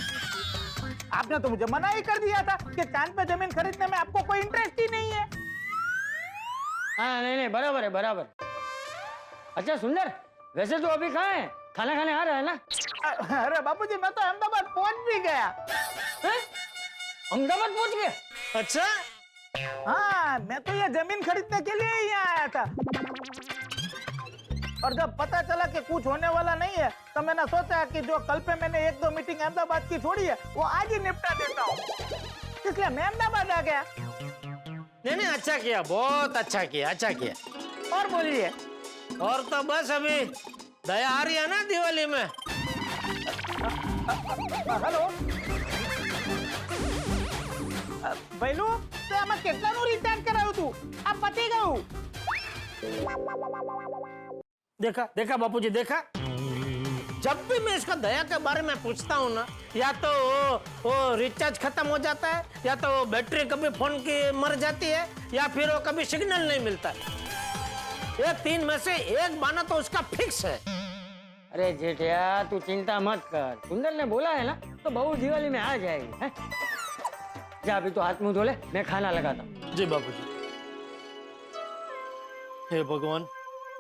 आपने तो मुझे मना ही कर दिया था कि चांद पे जमीन खरीदने में आपको कोई इंटरेस्ट ही नहीं है हाँ नहीं नहीं बराबर है बराबर। अच्छा सुंदर, वैसे तो अभी कहाँ है? खाना खाने आ रहा है ना? अरे बापूजी मैं तो अहमदाबाद पहुंच भी गया। हैं? अहमदाबाद पहुंच गया? अच्छा हाँ, मैं तो ये जमीन खरीदने के लिए ही यहाँ आया था, और जब पता चला कि कुछ होने वाला नहीं है तो मैंने सोचा कि जो कल पे मैंने 1-2 मीटिंग अहमदाबाद की छोड़ी है वो आज ही निपटा देता हूँ, इसलिए मैं अहमदाबाद आ गया। नहीं नहीं, अच्छा किया, बहुत अच्छा किया, अच्छा किया। और बोलिए। और तो बस अभी दया आ रही है ना दिवाली में। हेलो बैलू, तो आम કેટલાનું રિચાર્જ કરાવ્યું તું? આ પતી ગયું। देखा देखा बापूजी, देखा, जब भी मैं इसका दया के बारे में पूछता हूँ ना, या तो वो रिचार्ज खत्म हो जाता है, या तो वो बैटरी कभी फोन की मर जाती है, या फिर वो कभी सिग्नल नहीं मिलता है। ये 3 में से एक बहाना तो उसका फिक्स है। अरे जेठिया तू चिंता मत कर, सुंदर ने बोला है ना तो बहू दिवाली में आ जाएगी। है? जा अभी तो हाथ मुंह धो ले, मैं खाना लगाता हूँ। जी बापूजी। हे भगवान,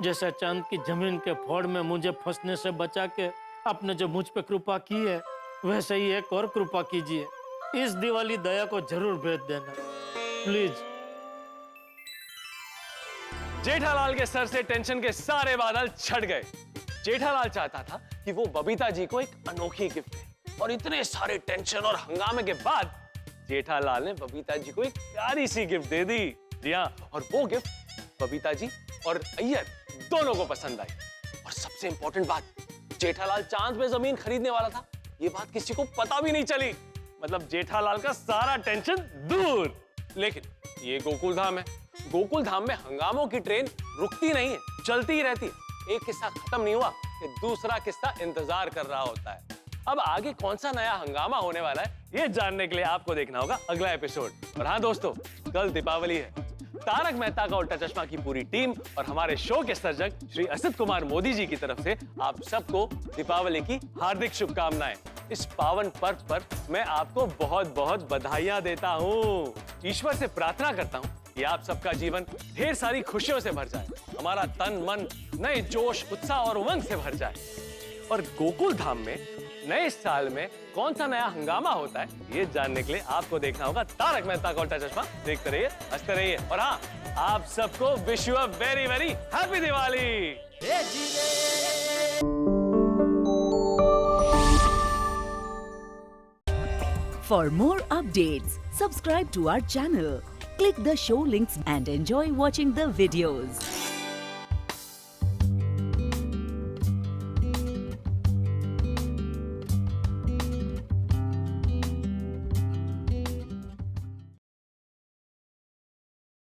जैसा चांद की जमीन के फोड़ में मुझे फंसने से बचा के आपने जो मुझ पे कृपा की है, वैसे ही एक और कृपा कीजिए। इस दिवाली दया को जरूर भेज देना प्लीज। जेठालाल के सर से टेंशन के सारे बादल छट गए। जेठालाल चाहता था कि वो बबीता जी को एक अनोखी गिफ्ट दे, और इतने सारे टेंशन और हंगामे के बाद जेठालाल ने बबीता जी को एक प्यारी सी गिफ्ट दे दी। जी हाँ, और वो गिफ्ट बबीता जी और अय्यर दोनों को पसंद आई। और सबसे इंपॉर्टेंट बात, जेठालाल चांद पे जमीन खरीदने वाला था, ये बात किसी को पता भी नहीं चली। मतलब जेठालाल का सारा टेंशन दूर। लेकिन ये गोकुल धाम है, गोकुल धाम में हंगामों की ट्रेन रुकती नहीं है, चलती ही रहती है। एक किस्सा खत्म नहीं हुआ कि दूसरा किस्सा इंतजार कर रहा होता है। अब आगे कौन सा नया हंगामा होने वाला है, ये जानने के लिए आपको देखना होगा अगला एपिसोड। और हाँ दोस्तों, कल दीपावली है। तारक मेहता का उल्टा चश्मा की पूरी टीम और हमारे शो के सर्जक श्री असित कुमार मोदी जी की तरफ से आप सबको दीपावली की हार्दिक शुभकामनाएं। इस पावन पर्व पर मैं आपको बहुत बहुत बधाइयां देता हूँ। ईश्वर से प्रार्थना करता हूँ कि आप सबका जीवन ढेर सारी खुशियों से भर जाए, हमारा तन मन नए जोश उत्साह और उमंग से भर जाए। और गोकुल धाम में नए साल में कौन सा नया हंगामा होता है, ये जानने के लिए आपको देखना होगा तारक मेहता का उल्टा चश्मा। देखते रहिए, हंसते रहिए, और हाँ, आप सबको wish you a very very happy Diwali. For more updates, subscribe to our channel, click the show links and enjoy watching the videos.